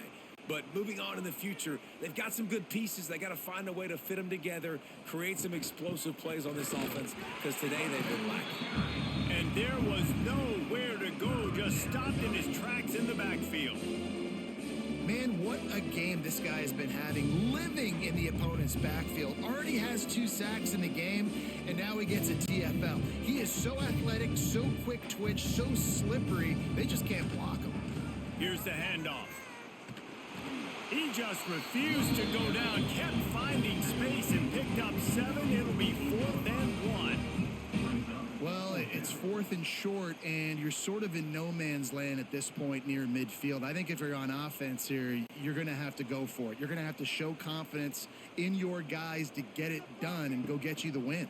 But moving on in the future, they've got some good pieces. They got to find a way to fit them together, create some explosive plays on this offense, because today they've been lacking. And there was nowhere to go, just stopped in his tracks in the backfield. Man, what a game this guy has been having, living in the opponent's backfield. Already has 2 sacks in the game, and now he gets a TFL. He is so athletic, so quick twitch, so slippery, they just can't block him. Here's the handoff. He just refused to go down, kept finding space, and picked up 7. It'll be 4th and 1. Well, it's 4th and short, and you're sort of in no man's land at this point near midfield. I think if you're on offense here, you're going to have to go for it. You're going to have to show confidence in your guys to get it done and go get you the win.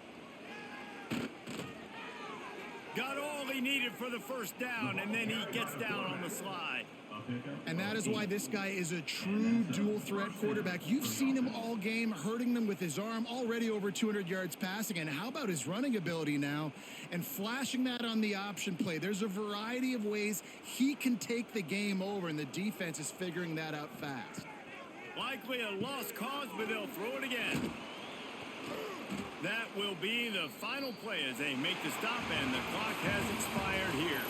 Got all he needed for the first down, and then he gets down on the slide. And that is why this guy is a true dual-threat quarterback. You've seen him all game, hurting them with his arm, already over 200 yards passing. And how about his running ability now and flashing that on the option play? There's a variety of ways he can take the game over, and the defense is figuring that out fast. Likely a lost cause, but they'll throw it again. That will be the final play as they make the stop, and the clock has expired here.